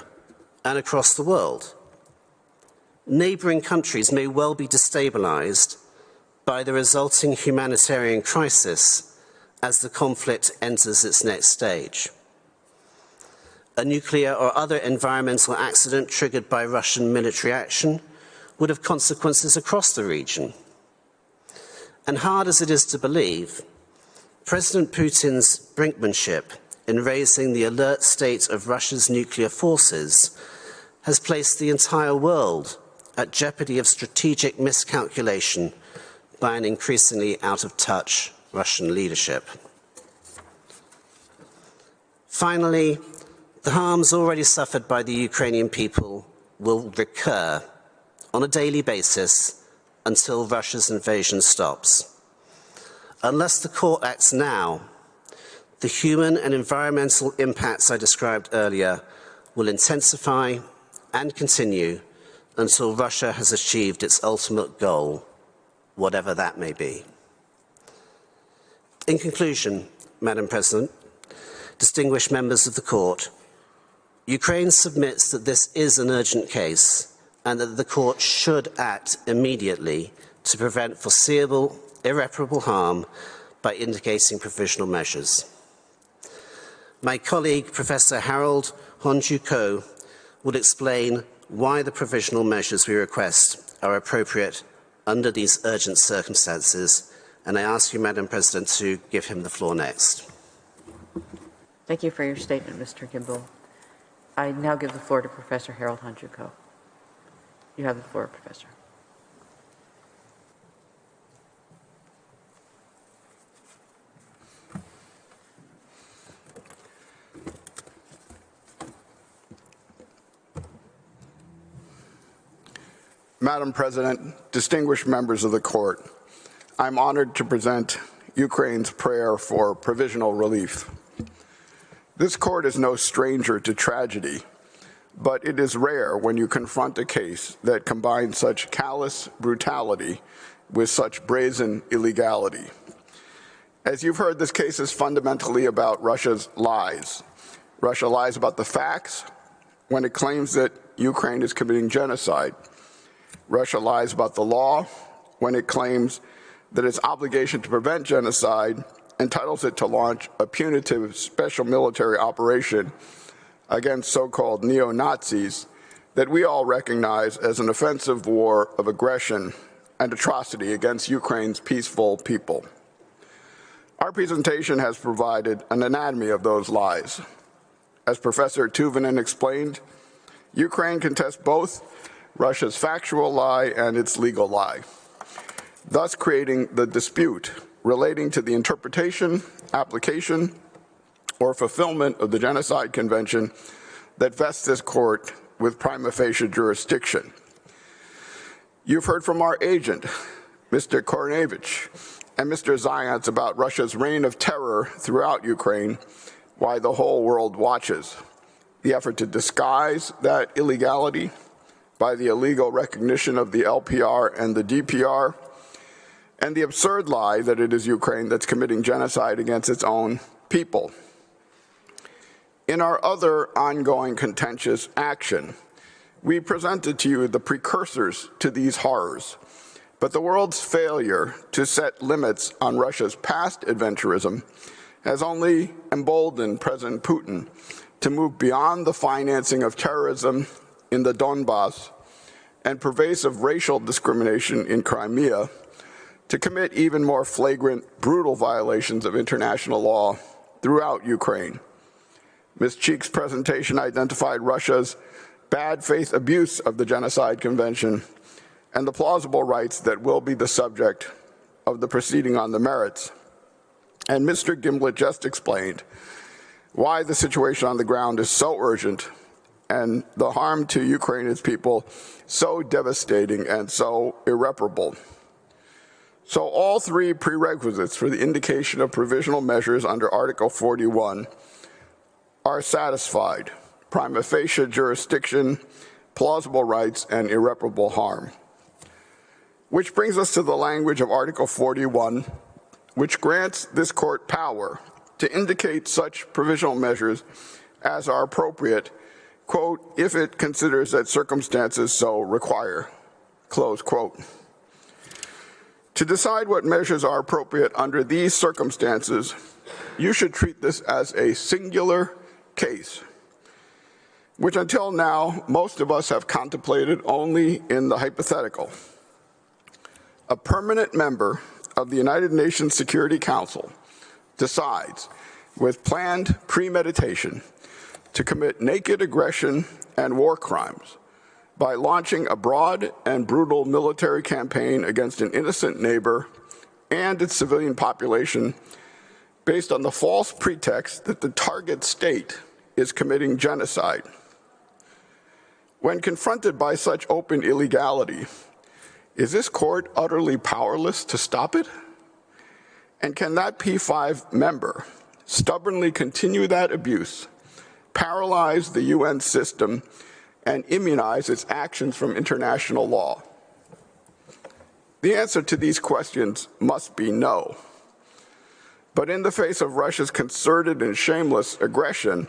and across the world. Neighbouring countries may well be destabilised by the resulting humanitarian crisis as the conflict enters its next stage. A nuclear or other environmental accident triggered by Russian military action would have consequences across the region. And hard as it is to believe, President Putin's brinkmanship in raising the alert state of Russia's nuclear forces has placed the entire world at jeopardy of strategic miscalculation by an increasingly out-of-touch Russian leadership. Finally, the harms already suffered by the Ukrainian people will recur on a daily basis until Russia's invasion stops. Unless the court acts now, the human and environmental impacts I described earlier will intensify and continue until Russia has achieved its ultimate goal, whatever that may be. In conclusion, Madam President, distinguished members of the court, Ukraine submits that this is an urgent case and that the court should act immediately to prevent foreseeable, irreparable harm by indicating provisional measures. My colleague, Professor Harold Honju-Ko, will explain why the provisional measures we request are appropriate under these urgent circumstances, and I ask you, Madam President, to give him the floor next. Thank you for your statement, Mr. Kimball. I now give the floor to Professor Harold Honju-Ko. You have the floor, Professor. Madam President, distinguished members of the court, I'm honored to present Ukraine's prayer for provisional relief. This court is no stranger to tragedy, but it is rare when you confront a case that combines such callous brutality with such brazen illegality. As you've heard, this case is fundamentally about Russia's lies. Russia lies about the facts when it claims that Ukraine is committing genocide. Russia lies about the law when it claims that its obligation to prevent genocide entitles it to launch a punitive special military operation against so-called neo-Nazis that we all recognize as an offensive war of aggression and atrocity against Ukraine's peaceful people. Our presentation has provided an anatomy of those lies. As Professor Tuvinen explained, Ukraine contests both Russia's factual lie and its legal lie, thus creating the dispute relating to the interpretation, application, or fulfillment of the Genocide Convention that vests this court with prima facie jurisdiction. You've heard from our agent, Mr. Korynevych, and Mr. Zayats about Russia's reign of terror throughout Ukraine, while the whole world watches. The effort to disguise that illegality by the illegal recognition of the LPR and the DPR, and the absurd lie that it is Ukraine that's committing genocide against its own people. In our other ongoing contentious action, we presented to you the precursors to these horrors, but the world's failure to set limits on Russia's past adventurism has only emboldened President Putin to move beyond the financing of terrorism in the Donbass and pervasive racial discrimination in Crimea to commit even more flagrant, brutal violations of international law throughout Ukraine. Ms. Cheek's presentation identified Russia's bad faith abuse of the Genocide Convention and the plausible rights that will be the subject of the proceeding on the merits. And Mr. Gimblett just explained why the situation on the ground is so urgent and the harm to Ukraine's people so devastating and so irreparable. So all three prerequisites for the indication of provisional measures under Article 41 are satisfied: prima facie jurisdiction, plausible rights, and irreparable harm. Which brings us to the language of Article 41, which grants this court power to indicate such provisional measures as are appropriate, quote, if it considers that circumstances so require, close quote. To decide what measures are appropriate under these circumstances, you should treat this as a singular case, which until now most of us have contemplated only in the hypothetical. A permanent member of the United Nations Security Council decides, with planned premeditation, to commit naked aggression and war crimes by launching a broad and brutal military campaign against an innocent neighbor and its civilian population based on the false pretext that the target state is committing genocide. When confronted by such open illegality, is this court utterly powerless to stop it? And can that P5 member stubbornly continue that abuse, paralyze the UN system, and immunize its actions from international law? The answer to these questions must be no. But in the face of Russia's concerted and shameless aggression,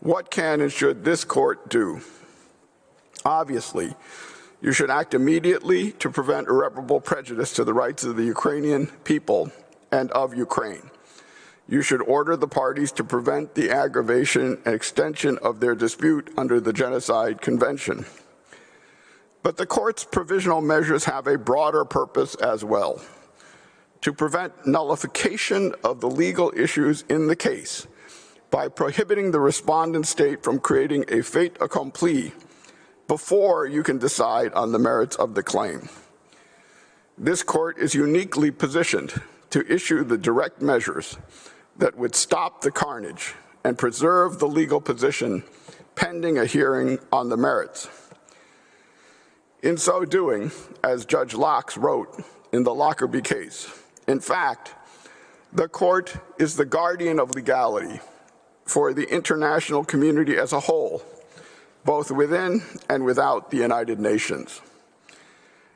what can and should this court do? Obviously, you should act immediately to prevent irreparable prejudice to the rights of the Ukrainian people and of Ukraine. You should order the parties to prevent the aggravation and extension of their dispute under the Genocide Convention. But the court's provisional measures have a broader purpose as well: to prevent nullification of the legal issues in the case by prohibiting the respondent state from creating a fait accompli before you can decide on the merits of the claim. This court is uniquely positioned to issue the direct measures that would stop the carnage and preserve the legal position pending a hearing on the merits. In so doing, as Judge Locke wrote in the Lockerbie case, in fact, the court is the guardian of legality for the international community as a whole, both within and without the United Nations.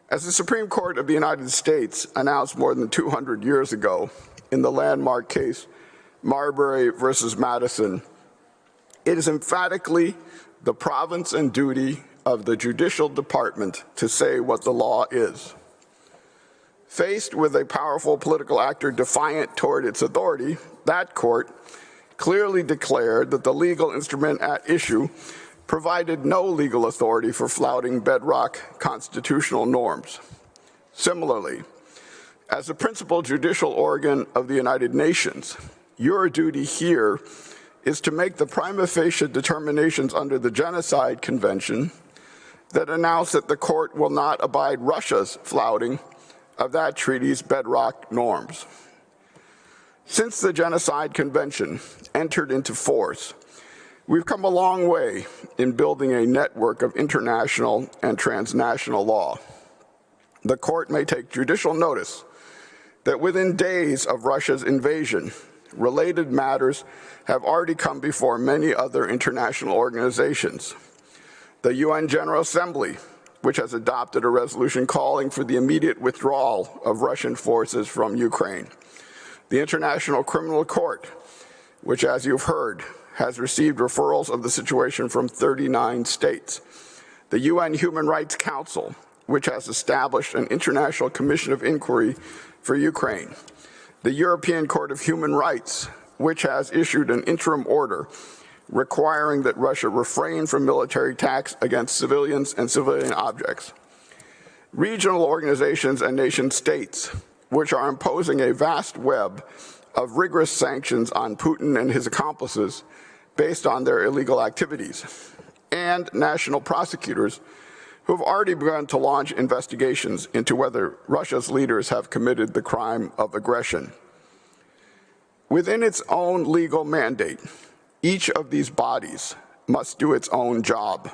As the Supreme Court of the United States announced more than 200 years ago in the landmark case Marbury versus Madison, it is emphatically the province and duty of the judicial department to say what the law is. Faced with a powerful political actor defiant toward its authority, that court clearly declared that the legal instrument at issue provided no legal authority for flouting bedrock constitutional norms. Similarly, as the principal judicial organ of the United Nations, your duty here is to make the prima facie determinations under the Genocide Convention that announce that the court will not abide Russia's flouting of that treaty's bedrock norms. Since the Genocide Convention entered into force, we've come a long way in building a network of international and transnational law. The court may take judicial notice that within days of Russia's invasion, related matters have already come before many other international organizations. The UN General Assembly which has adopted a resolution calling for the immediate withdrawal of Russian forces from Ukraine. The International Criminal Court, which, as you've heard, has received referrals of the situation from 39 states. The UN Human Rights Council, which has established an international commission of inquiry for Ukraine. The European Court of Human Rights, which has issued an interim order requiring that Russia refrain from military attacks against civilians and civilian objects. Regional organizations and nation states, which are imposing a vast web of rigorous sanctions on Putin and his accomplices based on their illegal activities, and national prosecutors who have already begun to launch investigations into whether Russia's leaders have committed the crime of aggression. Within its own legal mandate, each of these bodies must do its own job.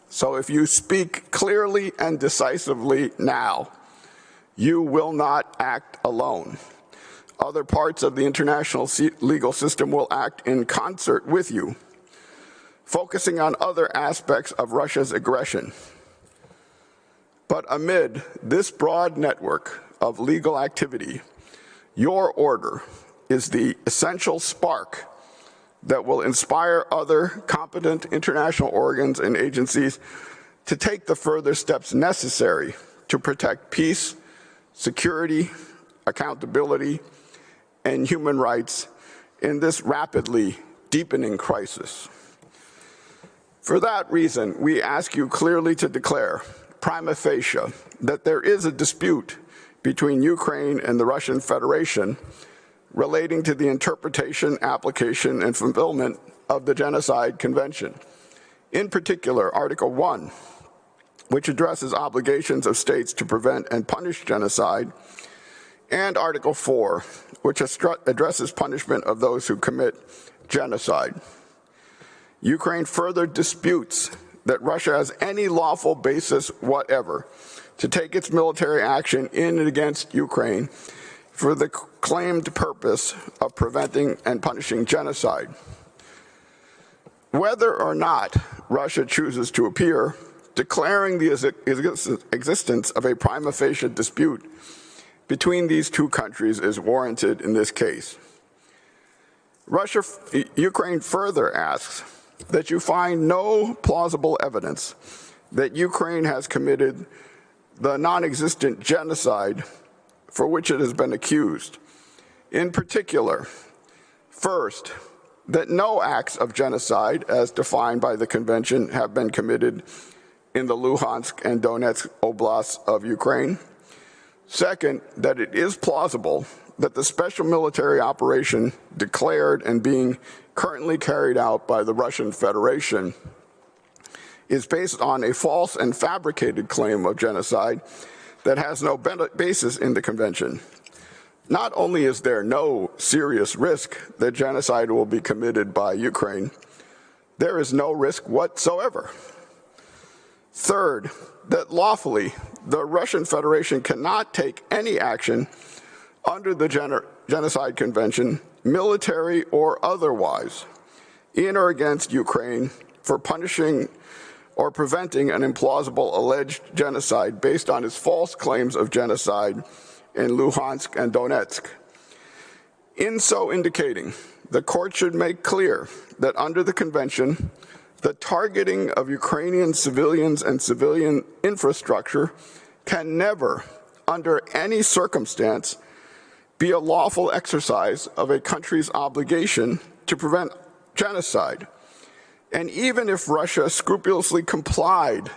So if you speak clearly and decisively now, you will not act alone. Other parts of the international legal system will act in concert with you, focusing on other aspects of Russia's aggression. But amid this broad network of legal activity, your order is the essential spark that will inspire other competent international organs and agencies to take the further steps necessary to protect peace, security, accountability, and human rights in this rapidly deepening crisis. For that reason, we ask you clearly to declare, prima facie, that there is a dispute between Ukraine and the Russian Federation relating to the interpretation, application, and fulfillment of the Genocide Convention. In particular, Article 1, which addresses obligations of states to prevent and punish genocide, and Article 4, which addresses punishment of those who commit genocide. Ukraine further disputes that Russia has any lawful basis whatever to take its military action in and against Ukraine for the claimed purpose of preventing and punishing genocide. Whether or not Russia chooses to appear, declaring the existence of a prima facie dispute between these two countries is warranted in this case. Ukraine further asks that you find no plausible evidence that Ukraine has committed the non-existent genocide for which it has been accused. In particular, first, that no acts of genocide, as defined by the convention, have been committed in the Luhansk and Donetsk oblasts of Ukraine. Second, that it is plausible that the special military operation declared and being currently carried out by the Russian Federation is based on a false and fabricated claim of genocide that has no basis in the convention. Not only is there no serious risk that genocide will be committed by Ukraine, there is no risk whatsoever. Third, that lawfully the Russian Federation cannot take any action under the Genocide Convention, military or otherwise, in or against Ukraine for punishing or preventing an implausible alleged genocide based on its false claims of genocide in Luhansk and Donetsk. In so indicating, the court should make clear that under the convention, the targeting of Ukrainian civilians and civilian infrastructure can never, under any circumstance, be a lawful exercise of a country's obligation to prevent genocide. And even if Russia scrupulously complied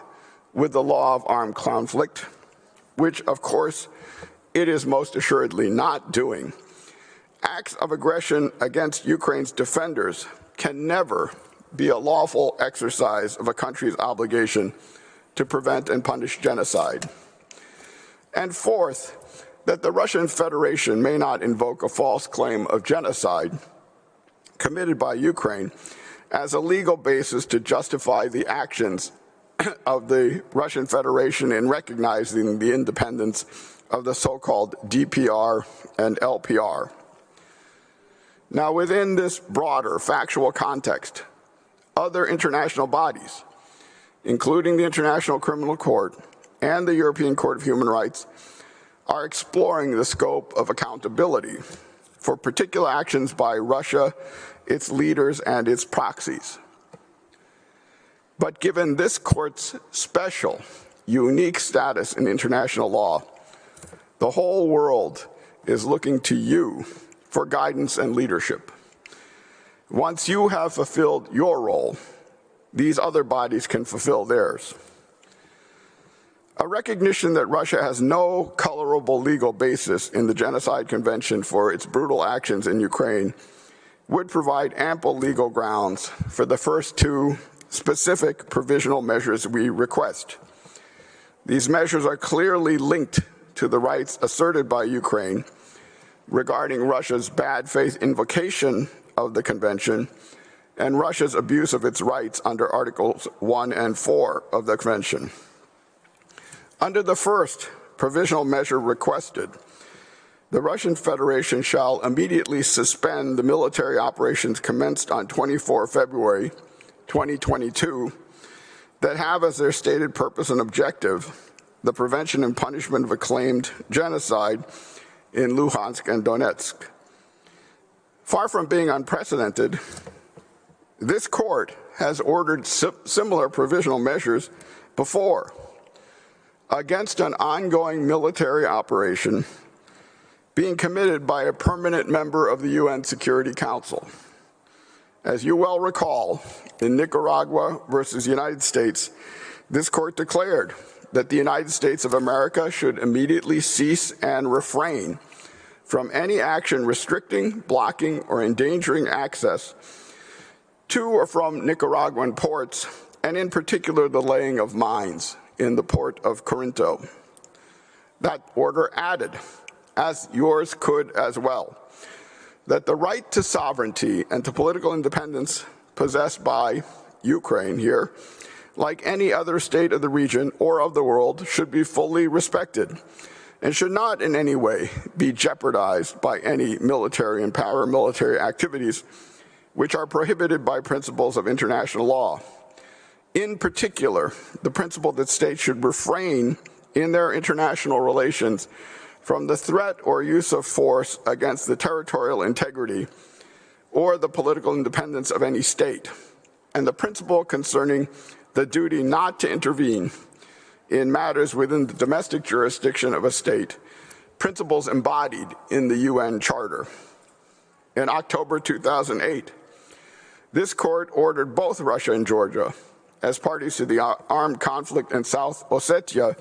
with the law of armed conflict, which of course it is most assuredly not doing, acts of aggression against Ukraine's defenders can never be a lawful exercise of a country's obligation to prevent and punish genocide. And fourth, that the Russian Federation may not invoke a false claim of genocide committed by Ukraine as a legal basis to justify the actions of the Russian Federation in recognizing the independence of the so-called DPR and LPR. Now, within this broader factual context, other international bodies, including the International Criminal Court and the European Court of Human Rights, are exploring the scope of accountability for particular actions by Russia, its leaders, and its proxies. But given this court's special, unique status in international law, the whole world is looking to you for guidance and leadership. Once you have fulfilled your role, these other bodies can fulfill theirs. A recognition that Russia has no colorable legal basis in the Genocide Convention for its brutal actions in Ukraine would provide ample legal grounds for the first two specific provisional measures we request. These measures are clearly linked to the rights asserted by Ukraine regarding Russia's bad faith invocation of the Convention and Russia's abuse of its rights under Articles 1 and 4 of the Convention. Under the first provisional measure requested, the Russian Federation shall immediately suspend the military operations commenced on 24 February 2022 that have as their stated purpose and objective the prevention and punishment of acclaimed genocide in Luhansk and Donetsk. Far from being unprecedented, this court has ordered similar provisional measures before against an ongoing military operation being committed by a permanent member of the UN Security Council. As you well recall, in Nicaragua versus United States, this court declared that the United States of America should immediately cease and refrain from any action restricting, blocking, or endangering access to or from Nicaraguan ports, and in particular the laying of mines in the port of Corinto. That order added, as yours could as well, that the right to sovereignty and to political independence possessed by Ukraine here, like any other state of the region or of the world, should be fully respected and should not in any way be jeopardized by any military and paramilitary activities which are prohibited by principles of international law. In particular, the principle that states should refrain in their international relations from the threat or use of force against the territorial integrity or the political independence of any state, and the principle concerning the duty not to intervene in matters within the domestic jurisdiction of a state, principles embodied in the UN Charter. In October 2008, this court ordered both Russia and Georgia, as parties to the armed conflict in South Ossetia,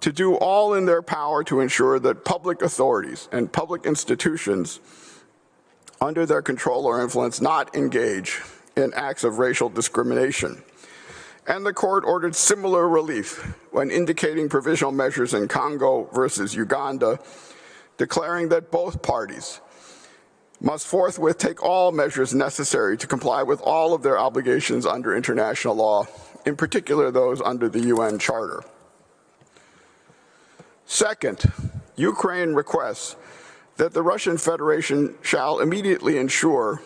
to do all in their power to ensure that public authorities and public institutions under their control or influence not engage in acts of racial discrimination. And the court ordered similar relief when indicating provisional measures in Congo versus Uganda, declaring that both parties must forthwith take all measures necessary to comply with all of their obligations under international law, in particular those under the UN Charter. Second, Ukraine requests that the Russian Federation shall immediately ensure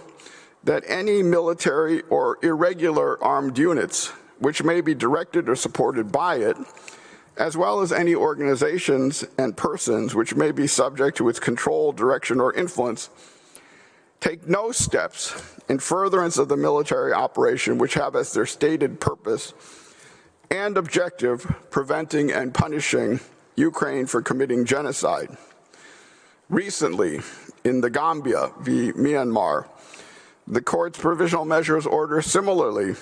that any military or irregular armed units which may be directed or supported by it, as well as any organizations and persons which may be subject to its control, direction, or influence, take no steps in furtherance of the military operation which have as their stated purpose and objective preventing and punishing Ukraine for committing genocide. Recently, in the Gambia v. Myanmar, the court's provisional measures order similarly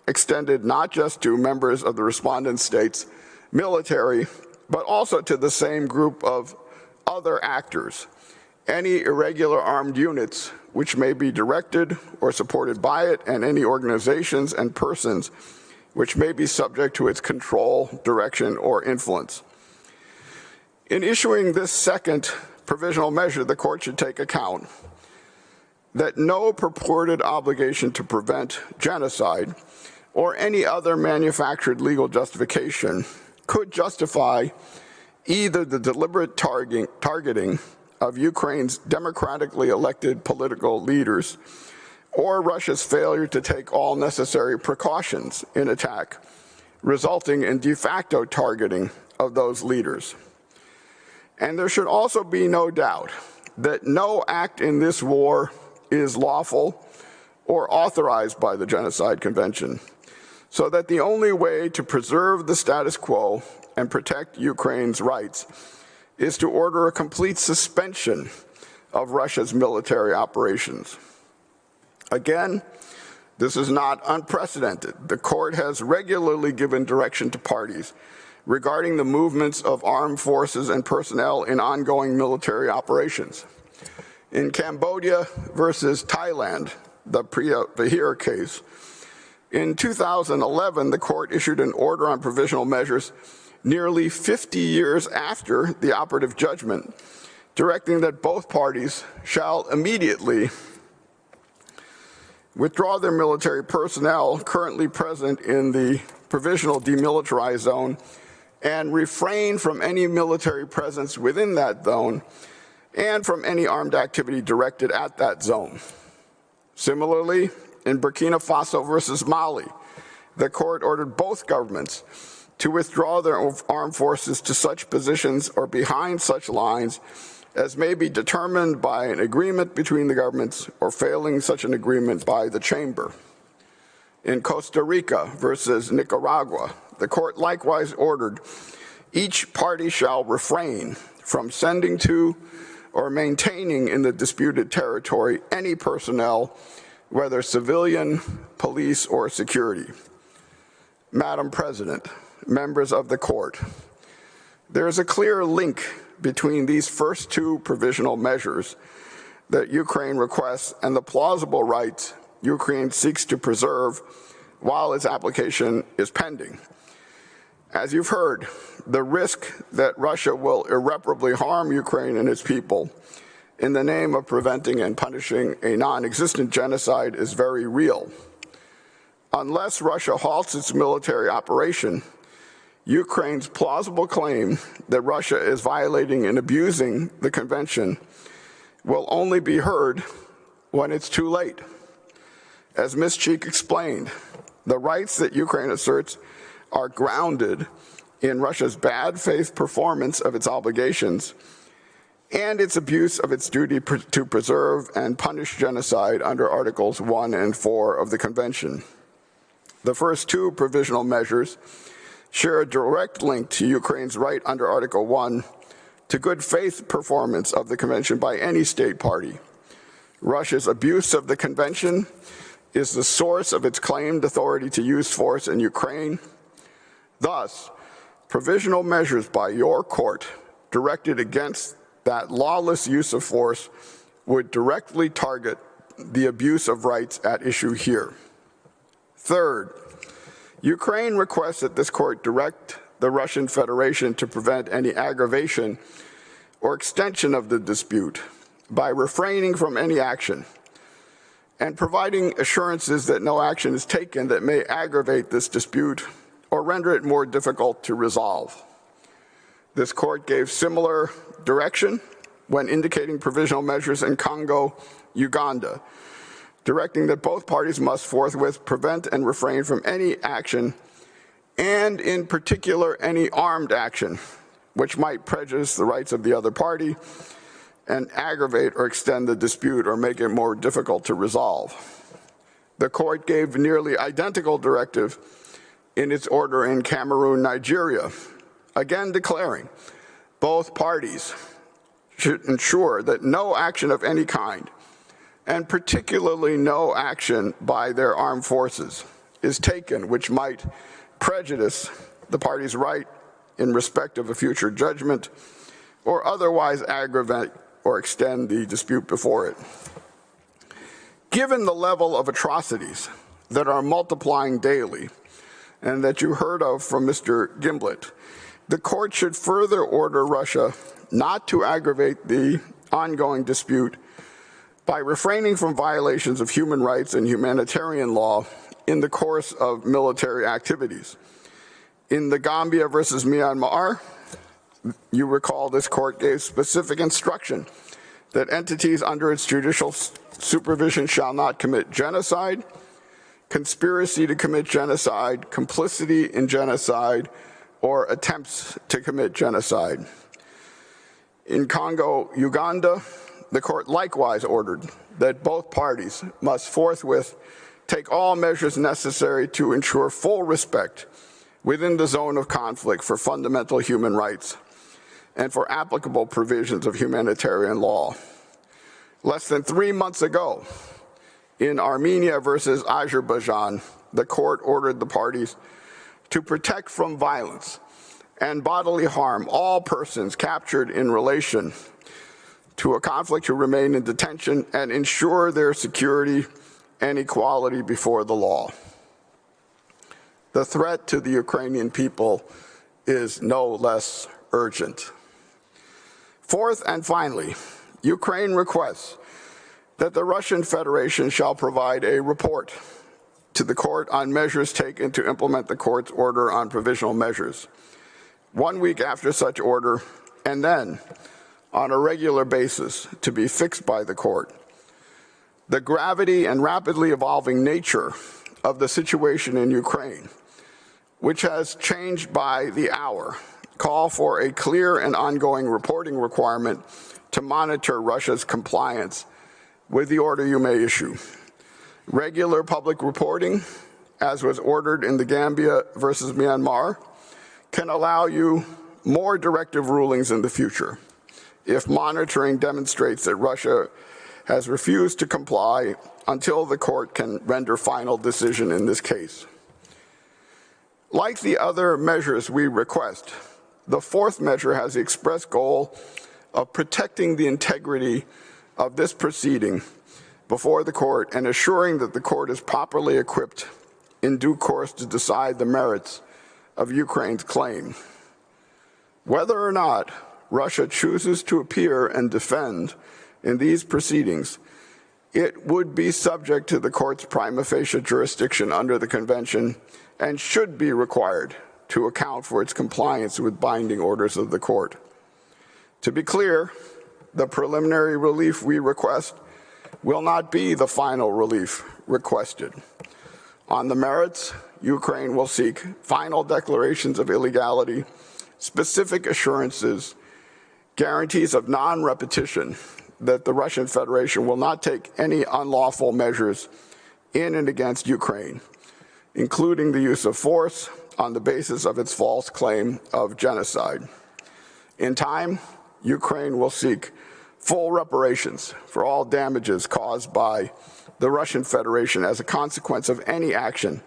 extended not just to members of the respondent states' military, but also to the same group of other actors, any irregular armed units which may be directed or supported by it, and any organizations and persons which may be subject to its control, direction, or influence. In issuing this second provisional measure, the court should take account that no purported obligation to prevent genocide or any other manufactured legal justification could justify either the deliberate targeting of Ukraine's democratically elected political leaders or Russia's failure to take all necessary precautions in attack resulting in de facto targeting of those leaders. And there should also be no doubt that no act in this war is lawful or authorized by the Genocide Convention, so that the only way to preserve the status quo and protect Ukraine's rights is to order a complete suspension of Russia's military operations. Again, this is not unprecedented. The court has regularly given direction to parties regarding the movements of armed forces and personnel in ongoing military operations. In Cambodia versus Thailand, the Priya Vihir case, in 2011, the court issued an order on provisional measures nearly 50 years after the operative judgment, directing that both parties shall immediately withdraw their military personnel currently present in the provisional demilitarized zone and refrain from any military presence within that zone and from any armed activity directed at that zone. Similarly, in Burkina Faso versus Mali, the court ordered both governments to withdraw their armed forces to such positions or behind such lines as may be determined by an agreement between the governments or failing such an agreement by the chamber. In Costa Rica versus Nicaragua, the court likewise ordered each party shall refrain from sending to or maintaining in the disputed territory any personnel, whether civilian, police, or security. Madam President, members of the court, there is a clear link between these first two provisional measures that Ukraine requests and the plausible rights Ukraine seeks to preserve while its application is pending. As you've heard, the risk that Russia will irreparably harm Ukraine and its people in the name of preventing and punishing a non-existent genocide is very real. Unless Russia halts its military operation, Ukraine's plausible claim that Russia is violating and abusing the convention will only be heard when it's too late. As Ms. Cheek explained, the rights that Ukraine asserts are grounded in Russia's bad faith performance of its obligations and its abuse of its duty to preserve and punish genocide under Articles 1 and 4 of the Convention. The first two provisional measures share a direct link to Ukraine's right under Article 1 to good faith performance of the Convention by any state party. Russia's abuse of the Convention is the source of its claimed authority to use force in Ukraine. Thus, provisional measures by your court directed against that lawless use of force would directly target the abuse of rights at issue here. Third, Ukraine requests that this court direct the Russian Federation to prevent any aggravation or extension of the dispute by refraining from any action and providing assurances that no action is taken that may aggravate this dispute or render it more difficult to resolve. This court gave similar direction when indicating provisional measures in Congo, Uganda, directing that both parties must forthwith prevent and refrain from any action, and in particular any armed action, which might prejudice the rights of the other party and aggravate or extend the dispute or make it more difficult to resolve. The court gave nearly identical directive in its order in Cameroon, Nigeria, again declaring both parties should ensure that no action of any kind, and particularly no action by their armed forces, is taken which might prejudice the party's right in respect of a future judgment or otherwise aggravate or extend the dispute before it. Given the level of atrocities that are multiplying daily and that you heard of from Mr. Gimblett, the court should further order Russia not to aggravate the ongoing dispute by refraining from violations of human rights and humanitarian law in the course of military activities. In the Gambia versus Myanmar, you recall this court gave specific instruction that entities under its judicial supervision shall not commit genocide, conspiracy to commit genocide, complicity in genocide, or attempts to commit genocide. In Congo, Uganda, the court likewise ordered that both parties must forthwith take all measures necessary to ensure full respect within the zone of conflict for fundamental human rights and for applicable provisions of humanitarian law. Less than 3 months ago, in Armenia versus Azerbaijan, the court ordered the parties to protect from violence and bodily harm all persons captured in relation to a conflict who remain in detention and ensure their security and equality before the law. The threat to the Ukrainian people is no less urgent. Fourth and finally, Ukraine requests that the Russian Federation shall provide a report to the court on measures taken to implement the court's order on provisional measures 1 week after such order, and then on a regular basis to be fixed by the court. The gravity and rapidly evolving nature of the situation in Ukraine, which has changed by the hour, call for a clear and ongoing reporting requirement to monitor Russia's compliance with the order you may issue. Regular public reporting, as was ordered in the Gambia versus Myanmar, can allow you more directive rulings in the future if monitoring demonstrates that Russia has refused to comply until the court can render final decision in this case. Like the other measures we request, the fourth measure has the express goal of protecting the integrity of this proceeding before the court and assuring that the court is properly equipped in due course to decide the merits of Ukraine's claim. Whether or not Russia chooses to appear and defend in these proceedings, it would be subject to the court's prima facie jurisdiction under the convention and should be required to account for its compliance with binding orders of the court. To be clear, the preliminary relief we request will not be the final relief requested. On the merits, Ukraine will seek final declarations of illegality, specific assurances, guarantees of non-repetition that the Russian Federation will not take any unlawful measures in and against Ukraine, including the use of force on the basis of its false claim of genocide. In time, Ukraine will seek full reparations for all damages caused by the Russian Federation as a consequence of any action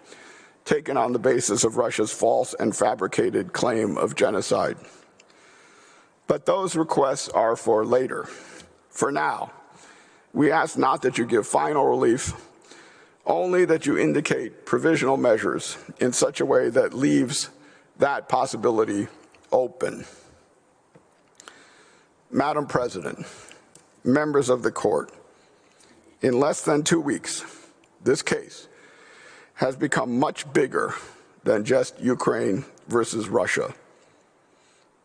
taken on the basis of Russia's false and fabricated claim of genocide. But those requests are for later. For now, we ask not that you give final relief, only that you indicate provisional measures in such a way that leaves that possibility open. Madam President, members of the court, in less than 2 weeks, this case has become much bigger than just Ukraine versus Russia.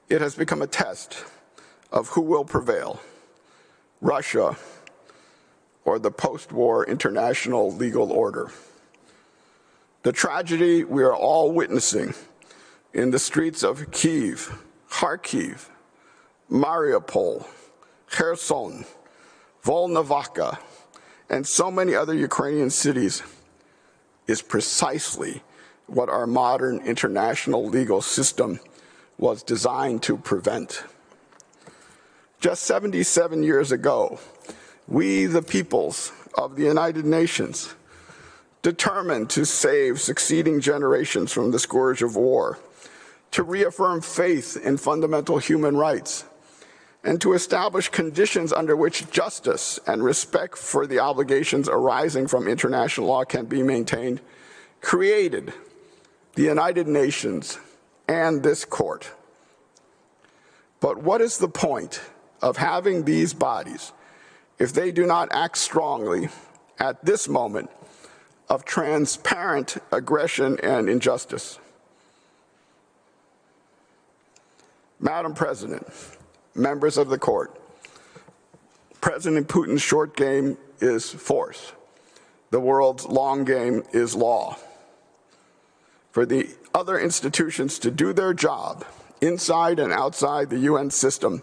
It has become a test of who will prevail, Russia or the post-war international legal order. The tragedy we are all witnessing in the streets of Kyiv, Kharkiv, Mariupol, Kherson, Volnovakha, and so many other Ukrainian cities is precisely what our modern international legal system was designed to prevent. Just 77 years ago, we, the peoples of the United Nations, determined to save succeeding generations from the scourge of war, to reaffirm faith in fundamental human rights, and to establish conditions under which justice and respect for the obligations arising from international law can be maintained, created the United Nations and this court. But what is the point of having these bodies if they do not act strongly at this moment of transparent aggression and injustice? Madam President, members of the court, President Putin's short game is force, The world's long game is law. For the other institutions to do their job, inside and outside the UN system,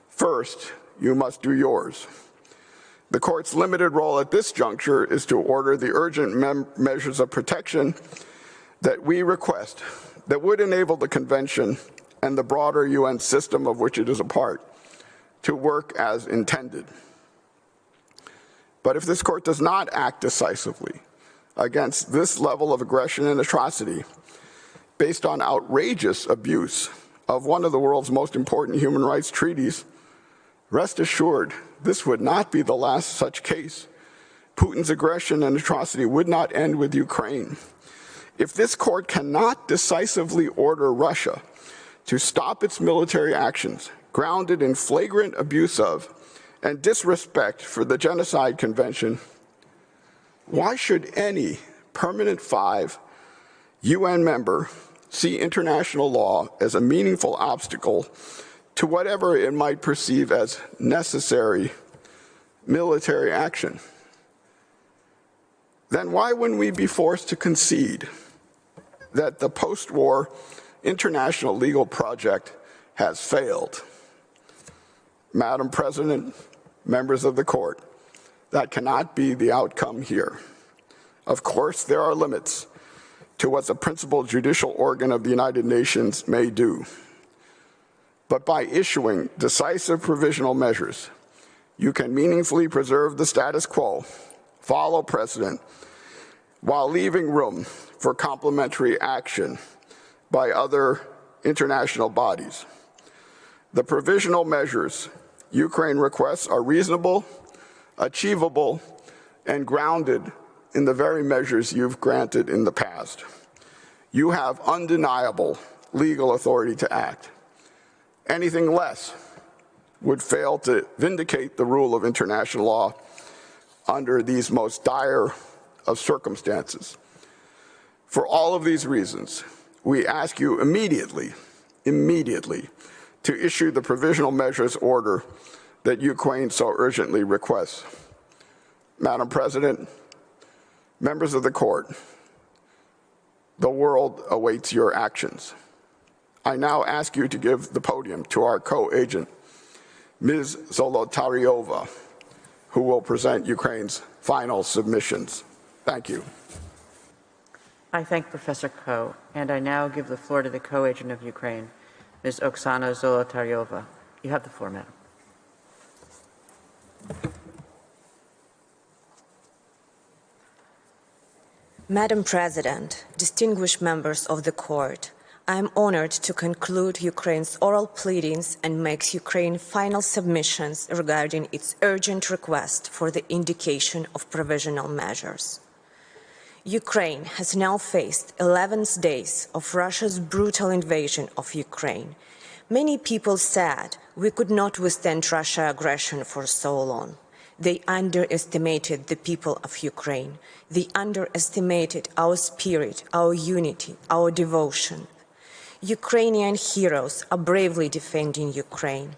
first, you must do yours. The court's limited role at this juncture is to order the urgent measures of protection that we request that would enable the convention and the broader UN system of which it is a part to work as intended. But if this court does not act decisively against this level of aggression and atrocity based on outrageous abuse of one of the world's most important human rights treaties, rest assured, this would not be the last such case. Putin's aggression and atrocity would not end with Ukraine. If this court cannot decisively order Russia to stop its military actions, grounded in flagrant abuse of and disrespect for the Genocide Convention, why should any permanent 5 UN member see international law as a meaningful obstacle to whatever it might perceive as necessary military action? Then why wouldn't we be forced to concede that the post-war international legal project has failed? Madam President, members of the court, that cannot be the outcome here. Of course, there are limits to what the principal judicial organ of the United Nations may do. But by issuing decisive provisional measures, you can meaningfully preserve the status quo, follow precedent, while leaving room for complementary action by other international bodies. The provisional measures Ukraine requests are reasonable, achievable, and grounded in the very measures you've granted in the past. You have undeniable legal authority to act. Anything less would fail to vindicate the rule of international law under these most dire of circumstances. For all of these reasons, we ask you immediately to issue the provisional measures order that Ukraine so urgently requests. Madam President, members of the court, the world awaits your actions. I now ask you to give the podium to our co-agent, Ms. Zolotaryova, who will present Ukraine's final submissions. Thank you. I thank Professor Ko, and I now give the floor to the co-agent of Ukraine, Ms. Oksana Zolotaryova. You have the floor, madam. Madam President, distinguished members of the court, I am honored to conclude Ukraine's oral pleadings and make Ukraine final submissions regarding its urgent request for the indication of provisional measures. Ukraine has now faced 11 days of Russia's brutal invasion of Ukraine. Many people said we could not withstand Russia's aggression for so long. They underestimated the people of Ukraine. They underestimated our spirit, our unity, our devotion. Ukrainian heroes are bravely defending Ukraine,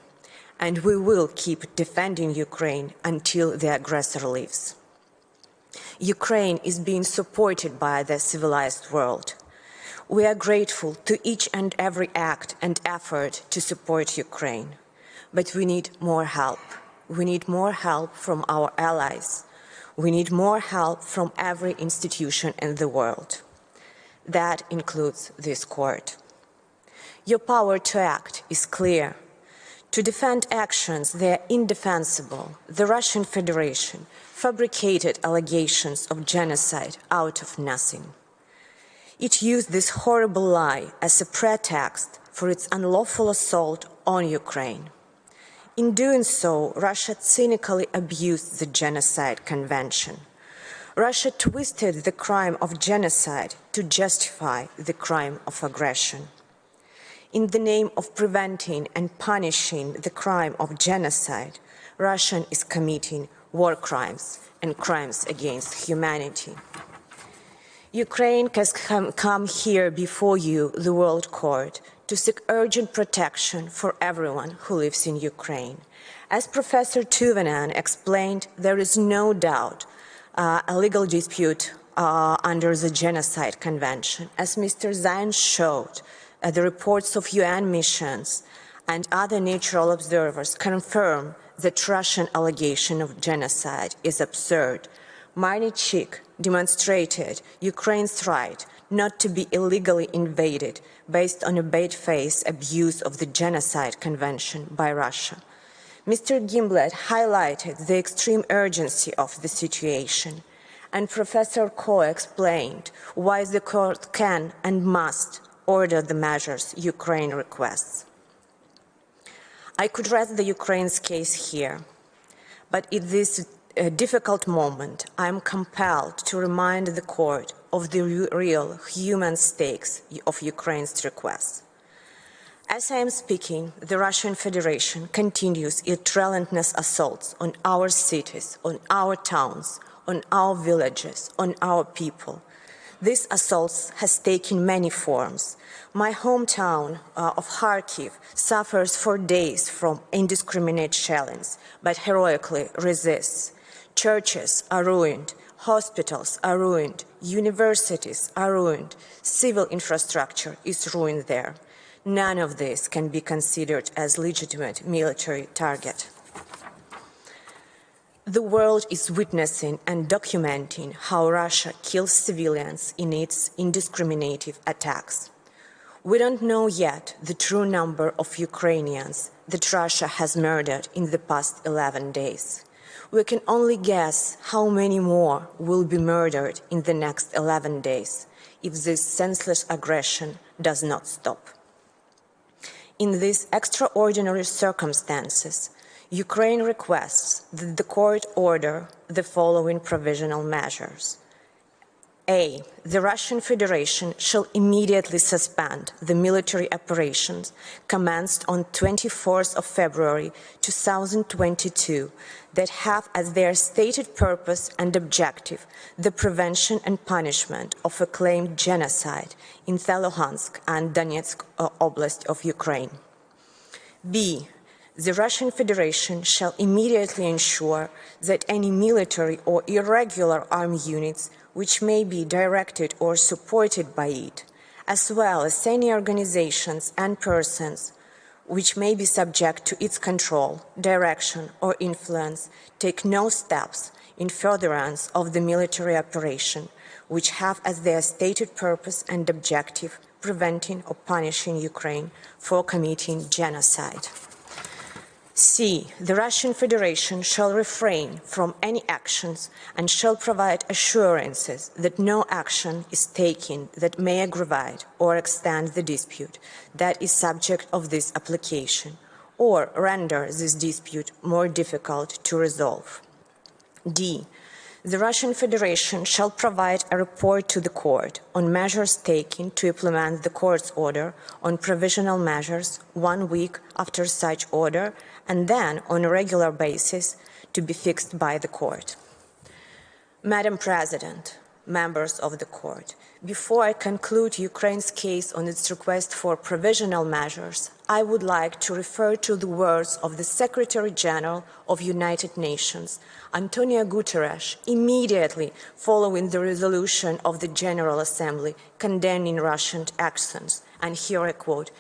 and we will keep defending Ukraine until the aggressor leaves. Ukraine is being supported by the civilized world. We are grateful to each and every act and effort to support Ukraine, but we need more help. We need more help from our allies. We need more help from every institution in the world. That includes this court. Your power to act is clear. To defend actions that are indefensible, the Russian Federation fabricated allegations of genocide out of nothing. It used this horrible lie as a pretext for its unlawful assault on Ukraine. In doing so, Russia cynically abused the Genocide Convention. Russia twisted the crime of genocide to justify the crime of aggression. In the name of preventing and punishing the crime of genocide, Russia is committing war crimes and crimes against humanity. Ukraine has come here before you, the World Court, to seek urgent protection for everyone who lives in Ukraine. As Professor Tuvenan explained, there is no doubt a legal dispute under the Genocide Convention. As Mr. Zain showed, the reports of UN missions and other natural observers confirm that Russian allegation of genocide is absurd. Marnichik demonstrated Ukraine's right not to be illegally invaded based on a bad faith abuse of the Genocide Convention by Russia. Mr. Gimblett highlighted the extreme urgency of the situation, and Professor Ko explained why the court can and must order the measures Ukraine requests. I could rest the Ukraine's case here, but in this difficult moment, I am compelled to remind the court of the real human stakes of Ukraine's requests. As I am speaking, the Russian Federation continues its relentless assaults on our cities, on our towns, on our villages, on our people. This assault has taken many forms. My hometown of Kharkiv suffers for days from indiscriminate shellings, but heroically resists. Churches are ruined, hospitals are ruined, universities are ruined, civil infrastructure is ruined there. None of this can be considered as legitimate military target. The world is witnessing and documenting how Russia kills civilians in its indiscriminate attacks. We don't know yet the true number of Ukrainians that Russia has murdered in the past 11 days. We can only guess how many more will be murdered in the next 11 days if this senseless aggression does not stop. In these extraordinary circumstances, Ukraine requests that the court order the following provisional measures. A. The Russian Federation shall immediately suspend the military operations commenced on 24th of February 2022 that have as their stated purpose and objective the prevention and punishment of a claimed genocide in Luhansk and Donetsk Oblast of Ukraine. B. The Russian Federation shall immediately ensure that any military or irregular armed units which may be directed or supported by it, as well as any organizations and persons which may be subject to its control, direction, or influence, take no steps in furtherance of the military operation, which have as their stated purpose and objective preventing or punishing Ukraine for committing genocide. C. The Russian Federation shall refrain from any actions and shall provide assurances that no action is taken that may aggravate or extend the dispute that is subject of this application or render this dispute more difficult to resolve. D. The Russian Federation shall provide a report to the court on measures taken to implement the court's order on provisional measures 1 week after such order and then on a regular basis to be fixed by the court. Madam President, members of the court, before I conclude Ukraine's case on its request for provisional measures, I would like to refer to the words of the Secretary General of United Nations, Antonio Guterres, immediately following the resolution of the General Assembly condemning Russian actions, and here I quote,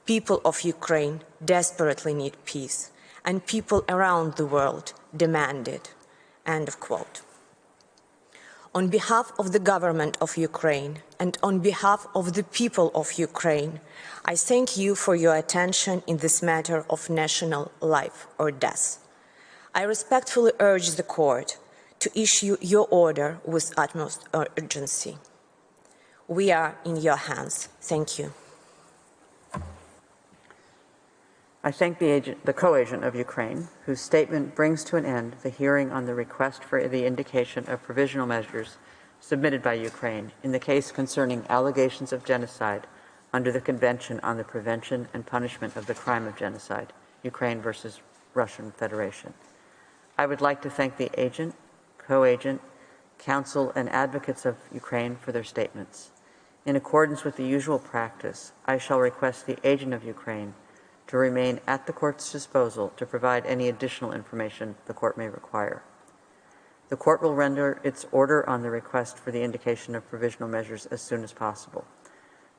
"People of Ukraine desperately need peace, and people around the world demand it," end of quote. On behalf of the government of Ukraine and on behalf of the people of Ukraine, I thank you for your attention in this matter of national life or death. I respectfully urge the court to issue your order with utmost urgency. We are in your hands. Thank you. I thank the co-agent of Ukraine, whose statement brings to an end the hearing on the request for the indication of provisional measures submitted by Ukraine in the case concerning allegations of genocide under the Convention on the Prevention and Punishment of the Crime of Genocide, Ukraine versus Russian Federation. I would like to thank the agent, co-agent, counsel, and advocates of Ukraine for their statements. In accordance with the usual practice, I shall request the agent of Ukraine to remain at the court's disposal to provide any additional information the court may require. The court will render its order on the request for the indication of provisional measures as soon as possible.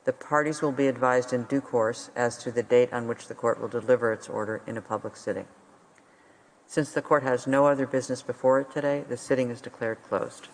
The parties will be advised in due course as to the date on which the court will deliver its order in a public sitting. Since the court has no other business before it today, the sitting is declared closed.